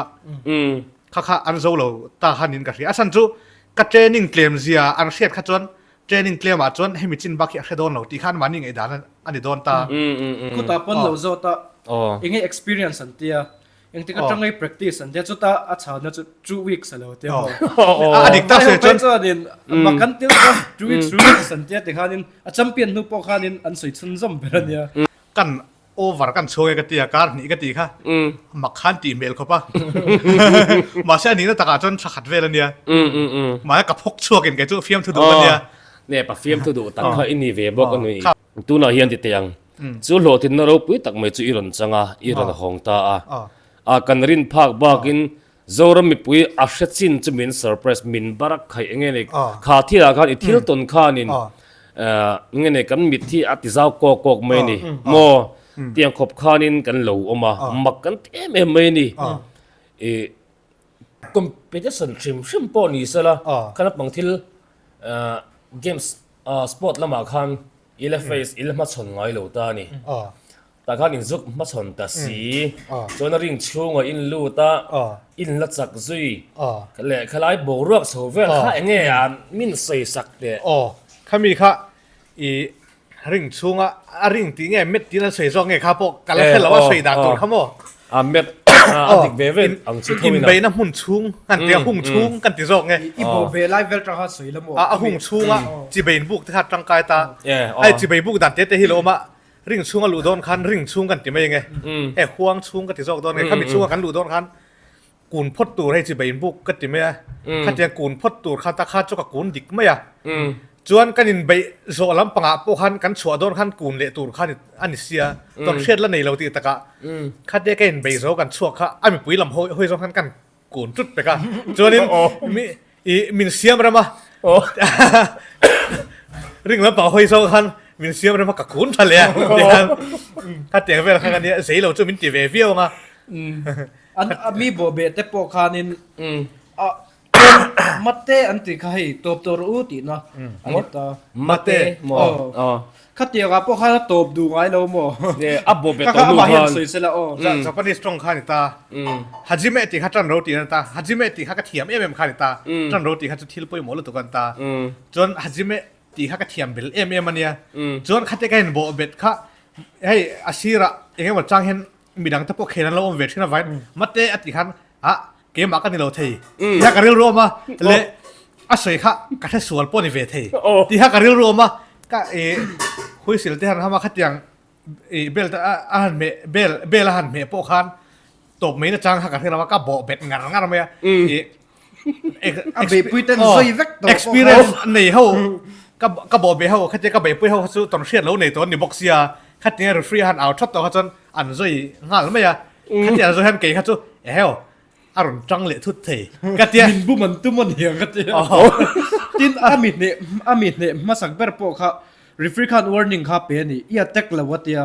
[SPEAKER 2] kha an zo lo ta hanin ka ri asan chu ka training claim zia an hriat kha chon training claim a chon hemi chin ba ki a don lo ti khan maning e dan ani don ta
[SPEAKER 3] ku ta pon lo zo ta
[SPEAKER 1] oh
[SPEAKER 3] inge experience an tia eng tika tangai practice an dia chu ta a chha na chu 2 weeks alo te ho
[SPEAKER 2] adik ta se chon
[SPEAKER 3] din makan til 2 weeks an tia te khanin a champion nu po khanin an soi chun zom berania
[SPEAKER 2] kan over kan choe ka tia kar ni ka ti kha makhan ti mel ko pa ma se ni na ta ka chon thakhat vel ania ma ka phok chuak in ke chu fiam thu do ania
[SPEAKER 1] ne pa fiam tu du tak kha ini ve bok anui tu na hian ti tiang chu lo tin na ro pui tak mai chu iron changa iron hong ta a kan rin phak bakin zoram mi pui a hrechin chu min surprise min barak khai enge ne kha thira khan i thil ton khanin nge ne kan mit thi ati zau kok mai ni mo tiang khop khanin kan lo oma mak kan te me mai ni e competition shim po ni sala kana pangthil games sport lama khan ila face ila ma chon ngai lo ta ni ta khan in zuk ma chon ta si chona ring chunga in lu ta in la chak zui le khalai bo ruak so vel kha enge an min sei sak te
[SPEAKER 2] khami kha i ring chunga a ring ti nge met ti na sei zo nge kha po kala khel wa sei da tur khamo
[SPEAKER 1] met adik ve ve ang chu
[SPEAKER 2] in be na hun chung kan te hung chung kan ti zo nge
[SPEAKER 3] i bo be live vel tra ha soi la mo
[SPEAKER 2] a hung chunga chi bein buk ta tang kai ta ai chi bei buk dan te hi lo ma ring chunga lu don khan ring chung kan ti mai nge e huang chung ka ti zo don nge khami chunga kan lu don khan kun phot tur hai chi bein buk ka ti me kha te kun phot tur kha ta kha chu ka kun dik me ya chuan kanin bei zo lam panga po khan kan chua don khan kun le tur khan ani sia ton shet la nei lo ti taka kha de ken bei zo kan chua kha ami pui lam hoi zo khan kan kun tut pe ka chuanin mi min siam rama ring la pa hoi zo khan min siam rama ka kun thale kha te vel khan ni sei lo chu min ti ve viau nga
[SPEAKER 3] an mi bo be te po khanin mate anti khai top tor u ti na anita
[SPEAKER 1] mate mo
[SPEAKER 3] khatia ga po kha top du ngai lo mo
[SPEAKER 1] ne abo be to
[SPEAKER 3] ka
[SPEAKER 1] nu
[SPEAKER 3] ma hian
[SPEAKER 1] han
[SPEAKER 3] soi sela o
[SPEAKER 2] Japanese strong khan ta hajime ti kha tran roti na ta hajime ti kha ka thiam khan ta tran roti kha chu thil poi mo lo to kan ta chon hajime ti kha ka thiam bel ania chon khate ka hin bo bet kha hei asira enge ma chang hen midang ta po khenan lo vet thina vai mate ati khan ke ma ka ni lo thei ya ka ril ro ma le a sei kha ka the sual po ni ve thei ti ha ka ril ro ma ka hui sil te han ha ma khatiang bel ta han me bel han me po khan top me na chang ha ka thela ma ka bo bet ngar ma ya
[SPEAKER 3] a be pui ten soi vek to
[SPEAKER 2] experience nei ho ka bo be ho khate ka be pui ho chu ton hriat lo nei to ni boxia khatia referee han out thot to ha chon an zoi ngal ma ya khatia zo han ke kha chu heo aron trăng lệ thut thầy cái tia
[SPEAKER 3] min bu man tu man hiang cái tia tin amit ne masak ber po kha referee khan warning kha pe ni ia tek la watia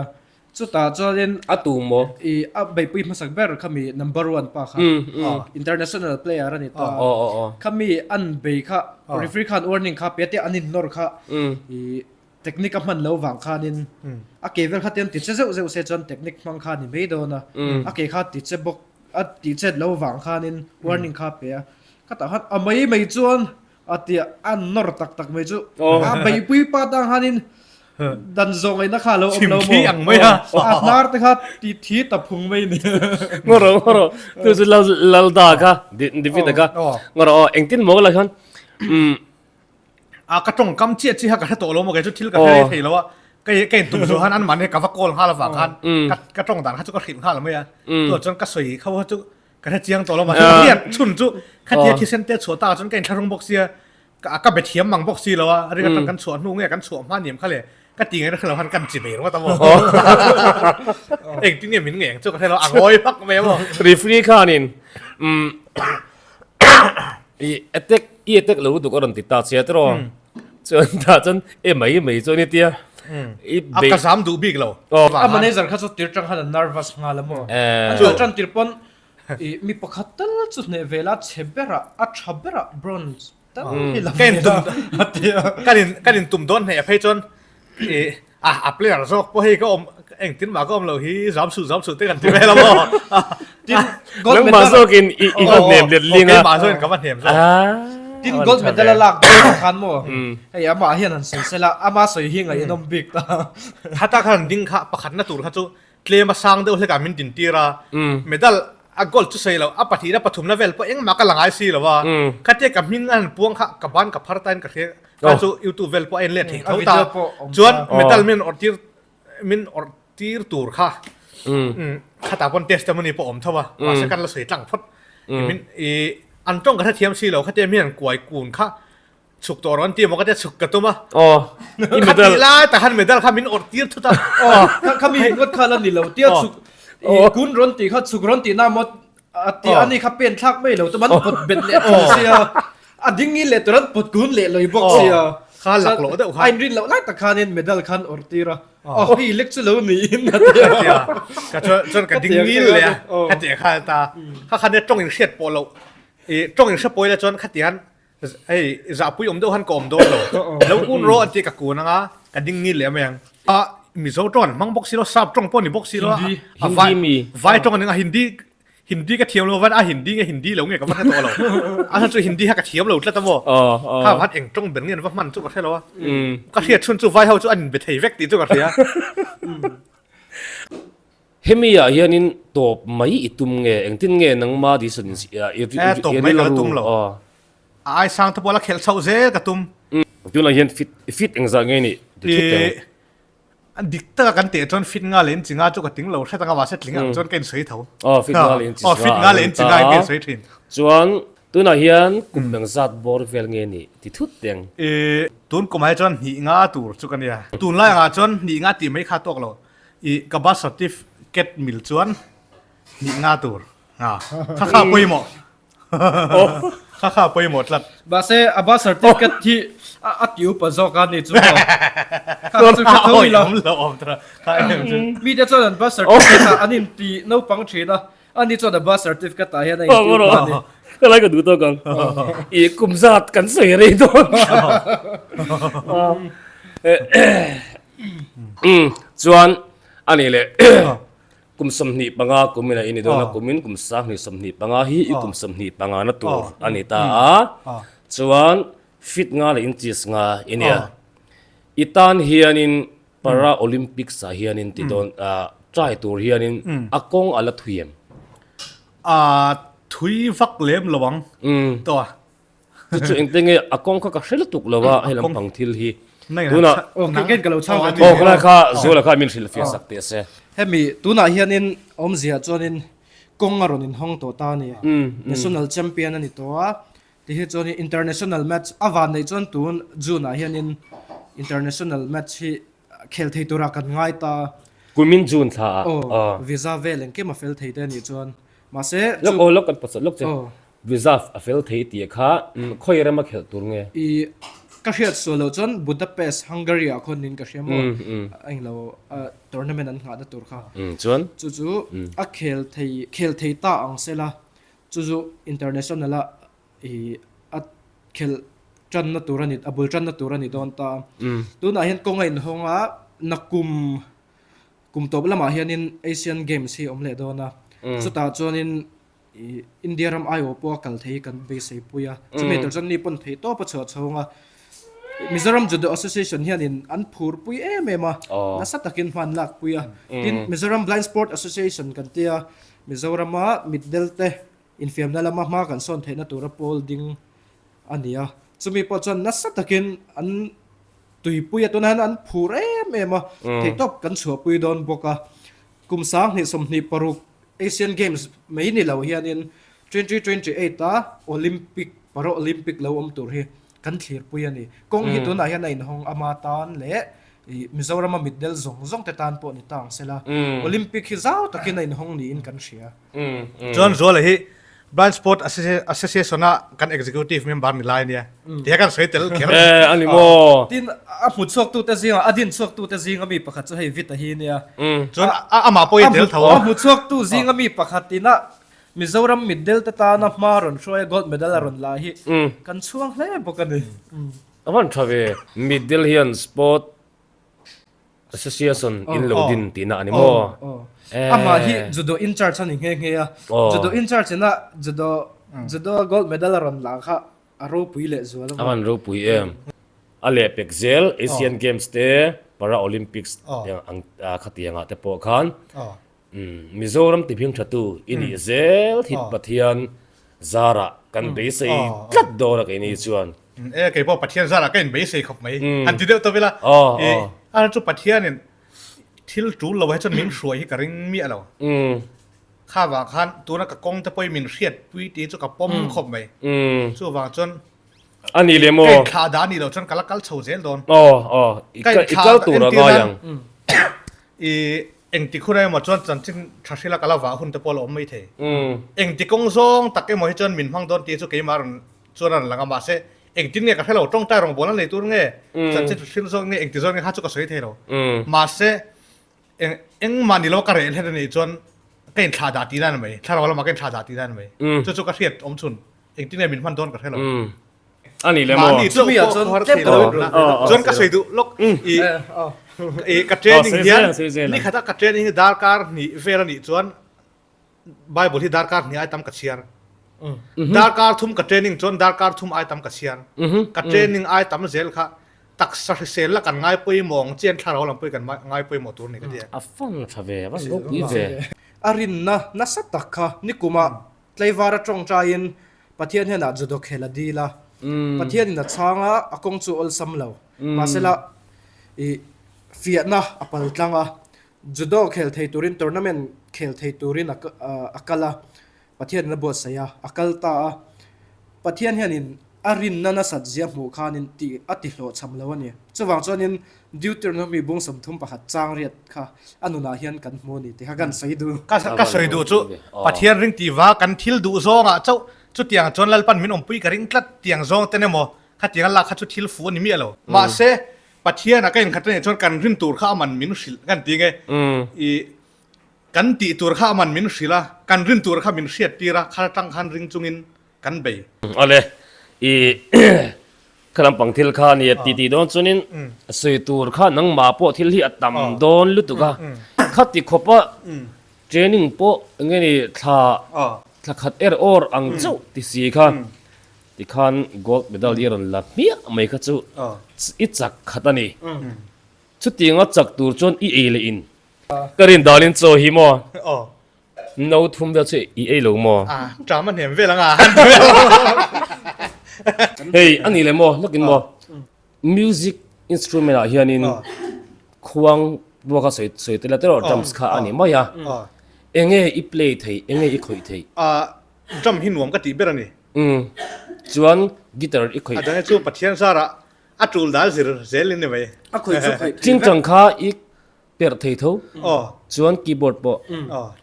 [SPEAKER 3] chu ta cho den
[SPEAKER 1] atu mo
[SPEAKER 3] i a be pui masak ber khami number 1 pa kha international player ani ta khami an be kha referee khan warning kha pe te anin nor kha i technique man lo wang khanin a ke vel kha ten ti che zeu se chon technique mang kha ni me do na a ke kha ti che bok a ti chet lo wang khanin warning kha pe ka ta hat a mai chuan a ti an nor tak mai chu a bei pui pa dang hanin dan zong ai na kha lo om lo mo a nar te kha ti thi ta phung mai ni
[SPEAKER 1] ngoro tu zu lal da ka di vi da ka ngoro engtin mo la khan
[SPEAKER 2] ka tong kam chi ha ka to lo mo ke chu thil ka thei lo wa cái tụm số hắn ăn mặn hay cả vắt côn ha là vàng hắn cái trong đàn hắn chú có khỉn ha là mấy àตัวจนก็สวยเขาว่าจุกระเทียงตัวเรามาเนี่ยชุนจุขัดเทียที่เส้นเตี้ยชัวตาจนกันทารงบ็อกเซียก็ไปเทียมมังบ็อกซีแล้วว่าเรื่องกันสวนนุ่งเนี่ยกันสวนมาเนี่ยเขาเลยก็จริงไงเราเราพันกันจีบเองว่าตะวันเองจริงเนี่ยมิ้นเองจุกระเทียเราอ่างโอยพักแม่บอก
[SPEAKER 1] รีฟรีข้านินอีเอเต็กรู้ดูก็รันติดตาเสียตรอจนตาจนไม่จนนี่เตี้ย
[SPEAKER 2] อักษรดูบิ๊กเรา
[SPEAKER 3] มันเนี่ยจะเขาจะตีจังขนาด nervous งาละมั้งจังตีปนมีปกติแล้วจุดเนี่ยเวลาเชเบระอัชเบระบรอนซ์
[SPEAKER 2] กันตุ่มโดนเหตุให้จนอัปเปอร์ซอกพอให้ก็เอ็งทิ้งมาก็เราฮีซ้ำสุดเต้กันที่แม่เราบอก
[SPEAKER 1] แล้วมาโซกินอีกคนเนมเดือดลิงอ่ะ
[SPEAKER 2] มาโซกินกับมันเนม
[SPEAKER 3] ทีมกอล์ฟเมดัลลักขันมั้งไอ้อามาเฮียนั่นเสร็จแล้วอามาสวยหิ้งไอ้น้องบิ๊กตา
[SPEAKER 2] ถ้าขันดิ้งข้าประคันน่าตูร์ข้าจูเคลมาสร้างเดี๋ยวเรื่องการมินดินตีระเมดัลกอล์ฟจุดใส่เราปฏิทินปฐมเลเวลเพราะเอ็งมากันหลังไอซีหรอวะข้าเทียกับมินอันพวงข้ากับบ้านกับพาร์ทไทน์กับเทียข้าจูยูทูบเวลเพราะเอ็งเล่นที่เขาตาจวนเมดัลมินออร์ตีร์ตูร์ข้าข้าตาบนเทสต์มันนี่พออมเท่าว่าว่าสักการเราสวยจังพอดมินอันต้องกับเทียมซีเราข้าเทียมมินกวยกูนข้าสุกตัวร้อนเตี้ยมันก็จะสุกกระตุ้มอ่ะข้าตีล่าแต่ฮันเมดัลข้ามินออร์ตีร์ทุกท่าน
[SPEAKER 3] ข้ามีรถข้าแล้วนี่เราเตี้ยสุกกุนร้อนตีเขาสุกร้อนตีหน้าหมดตีอันนี้ข้าเป็นทักไม่เหลวแต่มันปดเบ็ดเละเสียอันดิ้งงี้เละตัวนั้นปดกุนเละเลยบอกเสีย
[SPEAKER 2] ข้าหลักโหลเดี๋ยวข้า
[SPEAKER 3] ไอ้รินเราไล่ตะคานินเมดัลคันออร์ตีระพี่เล็กสุดแล้วนี่นะเตี้ย
[SPEAKER 2] ก็จนกับดิ้งงี้เลยอ่ะข้าเตี้ยข้าตาข้าเนี่ยจ้องอย่างเสียดโปโลจ้องอย่างเสียดโปยแล้วจนข้าเตี้ยไอ้จะปุยอมโดหันกอมโดนเลยแล้วกูรออันที่กับกูนะกับดิ้งงี้เลยมั้งมีโซจอนมังบ็อกซี่เราซับตรงป้อนนี่บ็อกซี่เราไว้ตรงนึงฮินดีกับเทียมเราวันฮินดีแล้วไงกับมันให้ตัวเราถ้าจะฮินดีให้กับเทียมเราแล้วตั้งบ่ถ้าพัดเองตรงเป็นเงี้ยว่ามันจุกใช่หรอวะก็เทียชนจุไว้เขาจุอันเป็นเทเวกตีจุกเทีย
[SPEAKER 1] เฮมีอ่ะเฮียนินตัวไม่อิตุมเงเองทิ้งเงนังมาดิสันสิอ่ะ
[SPEAKER 2] ตัวไม่กระตุ้มหรอไอ้สร้างทับว่าเคลเซาเซ่กระตุ้ม
[SPEAKER 1] จุนอะไรเห็นฟิตเองสังเงนี่
[SPEAKER 2] อันดิกเตอร์กันเตะจนฟิตงาเลนจิงาจุกติ้งเราใช้ตั้งว่าเซตลิงจนเกินสวยเท่า
[SPEAKER 1] ฟิตงาเลน
[SPEAKER 2] จิงาเกินสวยทิ้ง
[SPEAKER 1] จวนตัวน่ะเฮียนกุมเบงซัดบอร์เวลเงนี่ที่ทุดเตียง
[SPEAKER 2] ตุนกุมให้จนหีงาตูจุกันเนี่ยตุนไล่งาจนหีงาตีไม่ขาดตัวเรากับบัสสติฟเก็ตมิลจวนหีงาตูข้าไปหมดข้าไปหมดแล้ว
[SPEAKER 3] บาเซ่อาบัสสติฟเก็ตที่อัดอยู่ปะจอกันนี่จุดข้าจุดข้า
[SPEAKER 2] เท่าไหร่เราอมตระ
[SPEAKER 3] มีแต่ส่วนบัสสติฟเก็ตอันนี้ตีนู้ปังชีนะอันนี้ส่วนบัสสติฟเก็ตอะไรนะ
[SPEAKER 1] นี่ก็เลยก็ดูตัวกันอีกุมซัดกันเสียเลยตัวจวนอันนี้เลยกุมสมนิปังอากุมินะอินโดนะกุมินกุมสักนิสมนิปังอาฮีกุมสมนิปังอานะตัวอันนี้ตาจวนฟิตงาเลยอินจิสงาอินเนี่ยอีตานเฮียนินพาราโอลิมปิกสาเฮียนินติดโดนใจตัวเฮียนินอากงอัลทุยม
[SPEAKER 2] ทุยฟักเล็มระวังตัว
[SPEAKER 1] จู่ๆเองเต็งอากงเขาก็เชลตุกแล้วว่าให้ลำพังทิลฮี
[SPEAKER 3] ดูนะโอ้เก่งๆกับเราชาว
[SPEAKER 1] โอ้ก็เลยค่ะจู่แล้วค่ะมิลชิลฟิสักเตะเซ่
[SPEAKER 3] เฮ้มีดูนะเฮียนินอมเสียจวนนินกงอรุณินห้องตัวตานี่national championนี่ตัวที่เฮ็ดจวน international match อวานในจวนตูนจูนะเฮียนิน international match ที่เคลที่ตัวรักันง่ายตา
[SPEAKER 1] กุมินจูนท่า
[SPEAKER 3] วีซ่าเวลเองเก็บมาเฟลที่เดนี่จวนมาเซ่
[SPEAKER 1] ลกกันปัสลกเจ้วีซ่าเฟลที่ตีค่ะค่อยเริ่มมาเคลตัวไง
[SPEAKER 3] ก็เชียร์ส่วนเราจนบูดาเปสต์ฮังการีคนนึงก็เชียร์มั้งไอ้เราทัวร์นาเมนต์นั้นหาได้ตัวเขาจู่ๆเคลที่ตาอังเซล่าจู่ๆอินเตอร์เนชั่นแนลเคลจันนัตัวนี้บุลจันนัตัวนี้โดนตาตัวนั้นเห็นกงไอ้หงอ่ะนักกุมตัวละมาเห็นในเอเชียนเกมส์ที่อมเล่โดนนะสุดท้ายจนอินเดียรำไอโอปัวกัลที่กันเบสิปุยจะมีตัวจันนี่ปนที่โตประเสริฐชงอ่ะมิโซรัม Judo Association เฮียนินอันพูดปุยมาน่าสัตว์กินมันหลักปุยทินมิโซรัม Blind Sport Association กันเตียมิโซรัมมามิดเดลเตอินฟิมนั่นละมากันส่วนเทนตัวรับโอลดิ้งอันนี้จะมีปัจจัยน่าสัตว์กินอัน ตุยปุยตัวนั้นอันผู้เอ็มมาเทตบกันชัวปุยโดนบอกว่ากุมสางนี่สมนิปรุกเอเชียนเกมส์ไม่นี่เราเฮียนิน2028ตาโอลิมปิกปารโอลิมปิกเราตัวเฮกันเขียปุยนี่กงฮิตัวไหนยันในห้องอามาตานเละมิโซรามามิดเดลซงแต่ตานปอนี่ต่างเสละโอลิมปิกฮิซาวตะกินในห้องนี้อินกันเชีย
[SPEAKER 2] จนส่วนเลยBlind Sport Association นะกัน Executive Member มีไลน์เนี่ยเดี๋ยวกันสวยเตลเขียน
[SPEAKER 1] อันนี้โม
[SPEAKER 3] ทีนหมุดสวกตัวแต่ซิงอดินสวกตัวแต่ซิงก็มีประคัตจะให้วิตาฮีเนี่ย
[SPEAKER 2] จนมาปอยเตลเท่า
[SPEAKER 3] หมุดสวกตัวซิงก็มีประคัตตินะมิโซรัมมิดเดลตานับมารอนช่วย gold medal รอนลาฮีกันช่วงเล่ปกันนี่
[SPEAKER 1] วันทวีมิดเดิลเฮียนสปอร์ต Association อินโลดินตีน่ะอันนี้โม
[SPEAKER 3] มาฮีjudo in charge นี่เงี้ยjudo in charge นะ judo gold medal รอนลาค่ะอารมณ์ปุยเละจัวแล้ว
[SPEAKER 1] มันรู้ปุยอเลเปกเซล Asian Games เตpara Olympics อย่างขัดยังอ่ะแต่พอคันมิโซรัมติพิงชัตุอินิเซลทิดปะเทียนซาระกันเบสกัดโดระกันนี่ชวน
[SPEAKER 2] เกี่ยวกับปะเทียนซาระกันเบสขบไหมอันที่เดียวตัวเวลาอันจุปะเทียนเนี่ยทิลจูเราไว้จนมินสวยกับริงมีอะไรข้าวางคันตัวนักกงจะไปมินเสียดวิธีจุกับป้อมขบไหมชั่ววางจน
[SPEAKER 1] อันนี้เลยโม
[SPEAKER 2] ขาดานี่เราจนกัลกัลโชเซลโดน
[SPEAKER 1] อีกตัวเราก็ยัง
[SPEAKER 2] เองติคุณได้หมดจนจนจึงชักชิลกัลว่าหุ่นตะโพลอมไม่เทเองติกงซองตักเกมอให้จนมินพังโดนตีจุกเกมมาจนนั้นหลังมาเสเองจินเนี่ยกับให้เราต้องใจรองบอลนั่นเลยตัวเงี้ยจนจึงชิลซองเนี่ยเองติซองเนี่ยหาจุกกระสวยเทเรามาเสเองมันนี่เรากระเรียนให้ได้จนเก่งขาดาตีได้ไหมถ้าเรามาเก่งขาดาตีได้ไหมจุกกระเทียดอมชุนเองจินเนี่ยมินพังโดนกับให้เรา
[SPEAKER 1] อันนี้เลยโม
[SPEAKER 2] จุดมีจนเจ็บเลยจนกระสวยดูลกกระเจนิงเดียนี่ขณะกระเจนิงดาร์การ์นี่เฟรนี่จวนไบเบิลที่ดาร์การ์นี่ไอตัมกัดเชียร์ดาร์การ์ทุ่มกระเจนิงจวนดาร์การ์ทุ่มไอตัมกัดเชียร์กระเจนิงไอตัมเซลค่ะตักสักเซลละกันง่ายไปมองเจียนถ้าเราลำไปกันง่ายไปหมดตัวนี้ก็เดีย
[SPEAKER 1] ฟังชาเววันลูกอีเว
[SPEAKER 3] อารินนะนัสตักค่ะนี่กูมาไลวาระจงใจยินปะเทียนเห็นอาจุดเคลดีละปะเทียนน่ะช้างอ่ะอากงจูอัลซัมเลวมาเสละฟียนะอปัลตังอ่ะจูโดเคลไทตูรินทัวร์นาเมนต์เคลไทตูรินอักละปะเทียนน่ะบวชเสียอักลตาปะเทียนเห็นินอารินนั่นน่ะสัตย์เจียมหูขานินตีอติโลชัมเลวเนี่ยจะวางจอนินดิวเตอร์นมีบุ้งสมทุมประหัดจางเรียดค่ะอันนู้นเฮียนกันโมนี่ที่เขากันใส่ดู
[SPEAKER 2] ก็ใส่ดูจุปะเทียนริงตีว่ากันทิลดูซองอ่ะเจ้าจุดเตียงจนลัลปันมินอมปุยกระริงกลัดเตียงซองเต้นเนี่ยโมขัดเตียงลักขัดจุดทิลฟูนี่มีอะไรมาเสปะเทียนก็ยังขัดเนี่ยจนกันริมตูร์ข้ามันมินสิลกันตีไงกันตีตูร์ข้ามันมินสิละกันริมตูร์ข้ามินเสียตีระขัดตั้งขันริงจุงินกันไป
[SPEAKER 1] อะไรขลังปังทิลข้านี่ตีโดนจนินสวยตูร์ข้านังมาโปทิลที่อัตตมโดนลุตุกะขัดติขบะเจนิงโปเงี้ยนี่ท่าถ้าขัดอร์อังจูติสีขันติขันโกลด์เมดัลเยอร์ลับเมียไม่ขัดจูอิจักขัดนี่ชุดที่งัดจักตูร์จนอีเอเลอินกระดินดาลินโซฮิโมน้าทุ่มเดียวใช่อีเอลงโม
[SPEAKER 2] จามันเห็นเวลา
[SPEAKER 1] เฮ้ยอันนี้เลยโมนักกินโมมิวสิกอินสตรูเมนต์อะเฮียนินควงบัวก็สวยแต่ละตัวจัมส์ข้าอันนี้ไม่ยาเองอีเพลย์ไทยเองอีคุยไทย
[SPEAKER 2] จำหินหวมกติเบรนี่
[SPEAKER 1] จวนกีตาร์อีคุย
[SPEAKER 2] อาจารย์จูปัทเทียนสาระจูลดาลเซลินเนี่ยไป
[SPEAKER 1] จริงจังข้าอีเปิดไทยทูจวนคีย์บอร์ดปะ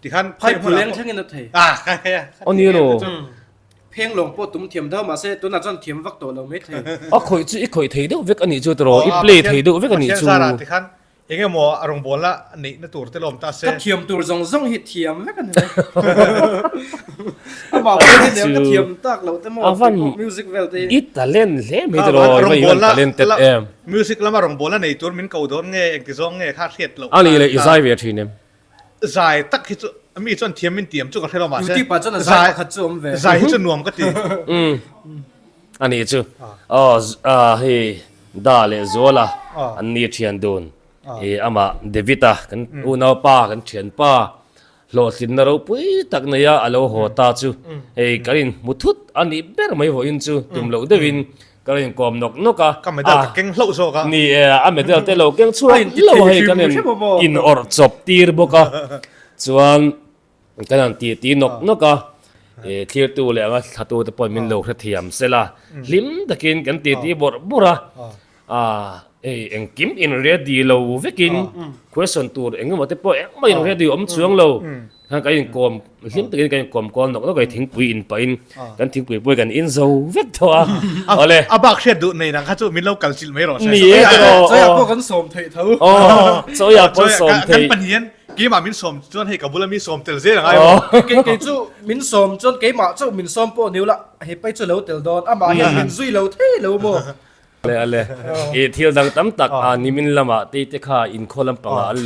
[SPEAKER 2] ที่ขัน
[SPEAKER 3] ไพ่ผู้เลี้ยงช่างเงินไทย
[SPEAKER 1] อันนี้โน่
[SPEAKER 3] เพลงหลงปตุ้มเทียมเท่ามาเสตัวนั้นจนเทียมวักตัวเราไม่ไทย
[SPEAKER 1] คุยจูอีคุยไทยดูเวกอันนี้จูตรออีเพลย์ไทยดูเวกอันนี้จู
[SPEAKER 2] ที่ขันเองก็มัวอารมณ์บอลละนี่นั่นตัวที่ลมตาเซ่
[SPEAKER 3] เทียมตัวซงฮิตเทียมไม่กันเลยบอกว่าเดี๋ยวก็เทียมตักเราแต่มัวมิวสิกเวลตี
[SPEAKER 1] อิตาเลียนเล่ไม่ตรอไม่ยอมตาเลียนเต็ม
[SPEAKER 2] มิวสิกแล้วมาอารมณ์บอลละในตัวมินเก่าโดนเงี้ยเองที่ซองเงี้ยคาดเทียดเรา
[SPEAKER 1] อันนี้เลยอิสไอเวียทีเนี่ย
[SPEAKER 2] ใจตักที่จุมีจนเทียมมินเทียมจุกกระเทเรามา
[SPEAKER 3] เซ่ที่ปัจจุบันใจขัดจมเว
[SPEAKER 2] ใจจนนวมก็ตี
[SPEAKER 1] อันนี้จูเฮ้ดาเลโซล่าอันนี้เทียนโดนอามาเดวิตากันอุณาป้ากันเชียนป้าโหลดสินนเราปุ้ยตักเนียอโลหัวตาจูกันมุทุตอันนี้เบอร์ไม่หัวอินจูตุ่มเราเดวินก ก็ยังกอมนกนกอ่ะ
[SPEAKER 2] ก็ไม่ได้เก่งเล่าโซกัน
[SPEAKER 1] นี่ไม่ได้แต่เราเก่งช่วยเราให้กันอินอร์จบตีร์บกอ่ะส่วนกันตีนกนกอ่ะเที่ยวตัวเลยว่าถ้าตัวจะปล่อยมินโลกเทียมเสละลิมตะกินกันตีบบุระเอ็งกิมอินเรียดีเราเวกิน question ตัวเอ็งก็บอกแต่ปล่อยไม่อินเรียดีช่วงเราฮะก็ยังกอมลิมตะกินก็ยังกอมก้อนนกแล้วก็ทิ้งปุ๋ยอินไปกันทิ้งปุ๋ยปุ๋ยกันอินโซเวกตัวอะไร
[SPEAKER 2] บักเชียดูในนังข้าจูมินเล่ากันสิลไม่หรอใช่
[SPEAKER 1] นี่
[SPEAKER 3] จะอยากพวกกันสมเทเท่า
[SPEAKER 1] จะอยากพวกสมเท
[SPEAKER 2] กันปัญญากี่มามินสมจนให้กับบุรุษมีสมเตลเสียงไง
[SPEAKER 3] กี่จู่มินสมจนกี่มาจู่มินสมพวกนิ้วละให้ไปจู่เหลาเตลดอนมาเห็นมินซุยเหลาเท่เหลาโม
[SPEAKER 1] อะไรเที่ยวดังตั้มตักนี่มินละมาตีเตค่าอินโคลัมปังอันโ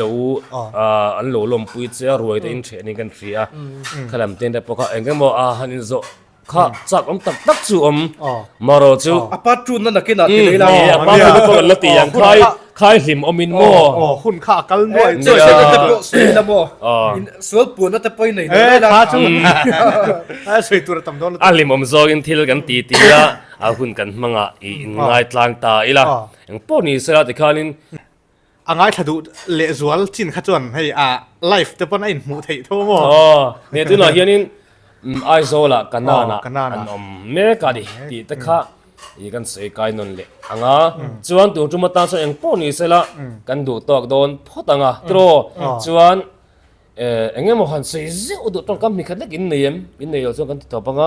[SPEAKER 1] หลลมปุยเสียรวยแต่อินเทรนนี่กันฟรีขลังเต้นได้ปกติเองก็บอกฮันนิโซข้าจากตักจู่มารอจู่
[SPEAKER 3] ปัจจุบันนั่นกินอะไรล่ะ
[SPEAKER 1] ปัจจุบันก็ละตีอย่างใครหิมมินโม่
[SPEAKER 2] หุ่นข้ากันด้วย
[SPEAKER 3] เจ้าเจ้าจะสวยละโมสวยปุ่นนั่นจะไปไหน
[SPEAKER 2] ล่ะข้าจู่สวยตัวตั้มโดน
[SPEAKER 1] ลิมโซกินทิลกันตีละหุ่นกันมังอินง่ายทางตาอีละอย่างพวกนี้เสร็จแต่ข้านิน
[SPEAKER 2] ง่ายถ้าดูเละจวลจินข้าจวนให้ไลฟ์แต่ปนไอ้หมูเทยทั่วหมด
[SPEAKER 1] เนี่ยตัวน่ะเฮียนินไอโซละกันนานะอันเมกาดิตีตะข้าอีกันเสกายนนเละจวนตัวจุมาตาส่วนอย่างพวกนี้เสร็จกันดูตอกโดนพอตังตรจวนเงี้ยมันหันเสียเสียอุดตรงกันมีคันเล็กอินเนียมส่วนกันต่อปัง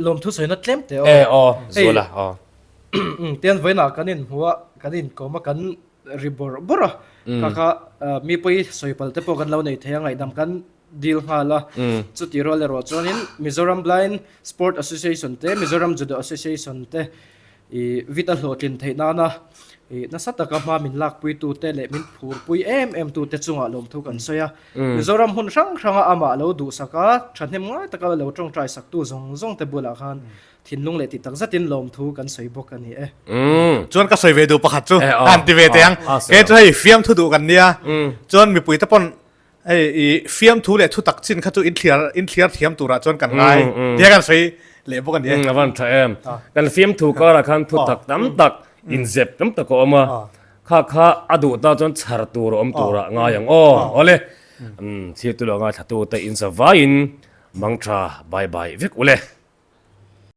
[SPEAKER 3] ลมทุสวยนัดเล่มเต๋
[SPEAKER 1] อโซละ
[SPEAKER 3] เตียนไว้หนักกันนินหัวกันนินก็มากันริบอร์บอร์ก็มีไปสวยเปิลเตปกันเราในเทียงไงดำกันดีลฮาละจุดที่เราเรียกว่าจวนนินมิโซรัม Blind Sport Association เตมิโซรัม Judo Association เตวิตัลโหกินเทน่านะนักสัตว์กับมามินลักปุยตูเตเลมินผูปุยตูเตจุงอาลมทุกันเสียมิโซรัมหุ่นช่างอามาเราดูสักฉันเห็นง่ายแต่ก็เราจงใจสักตู้ซงเตบุลาคันทิ้งลงเลยติดตั้งจัดทิ้งลมทุกันใส่บกันนี่
[SPEAKER 2] จวนก็ใส่เวดูประคัตจูอันติเวเตียงเกจะให้ฟิล์มทุดูกันเนี่ยจวนมีปุยตะปนไอ้ฟิล์มทุเลยทุตักชินข้าจูอินเทียร์เทียมตัวจวนกันง่ายเดียกันใส่เละพวกกันเนี่ย
[SPEAKER 1] วันที่กันฟิล์มทุก็ละคันทุตักน้ำตักอินเจ็บน้ำตะโกมาข้าอดูตาจนชาร์ตัวตัวละง่ายอย่างเลยที่ตัวละง่ายถ้าตัวแต่อินสวายินมังทราบายวิกอุเลย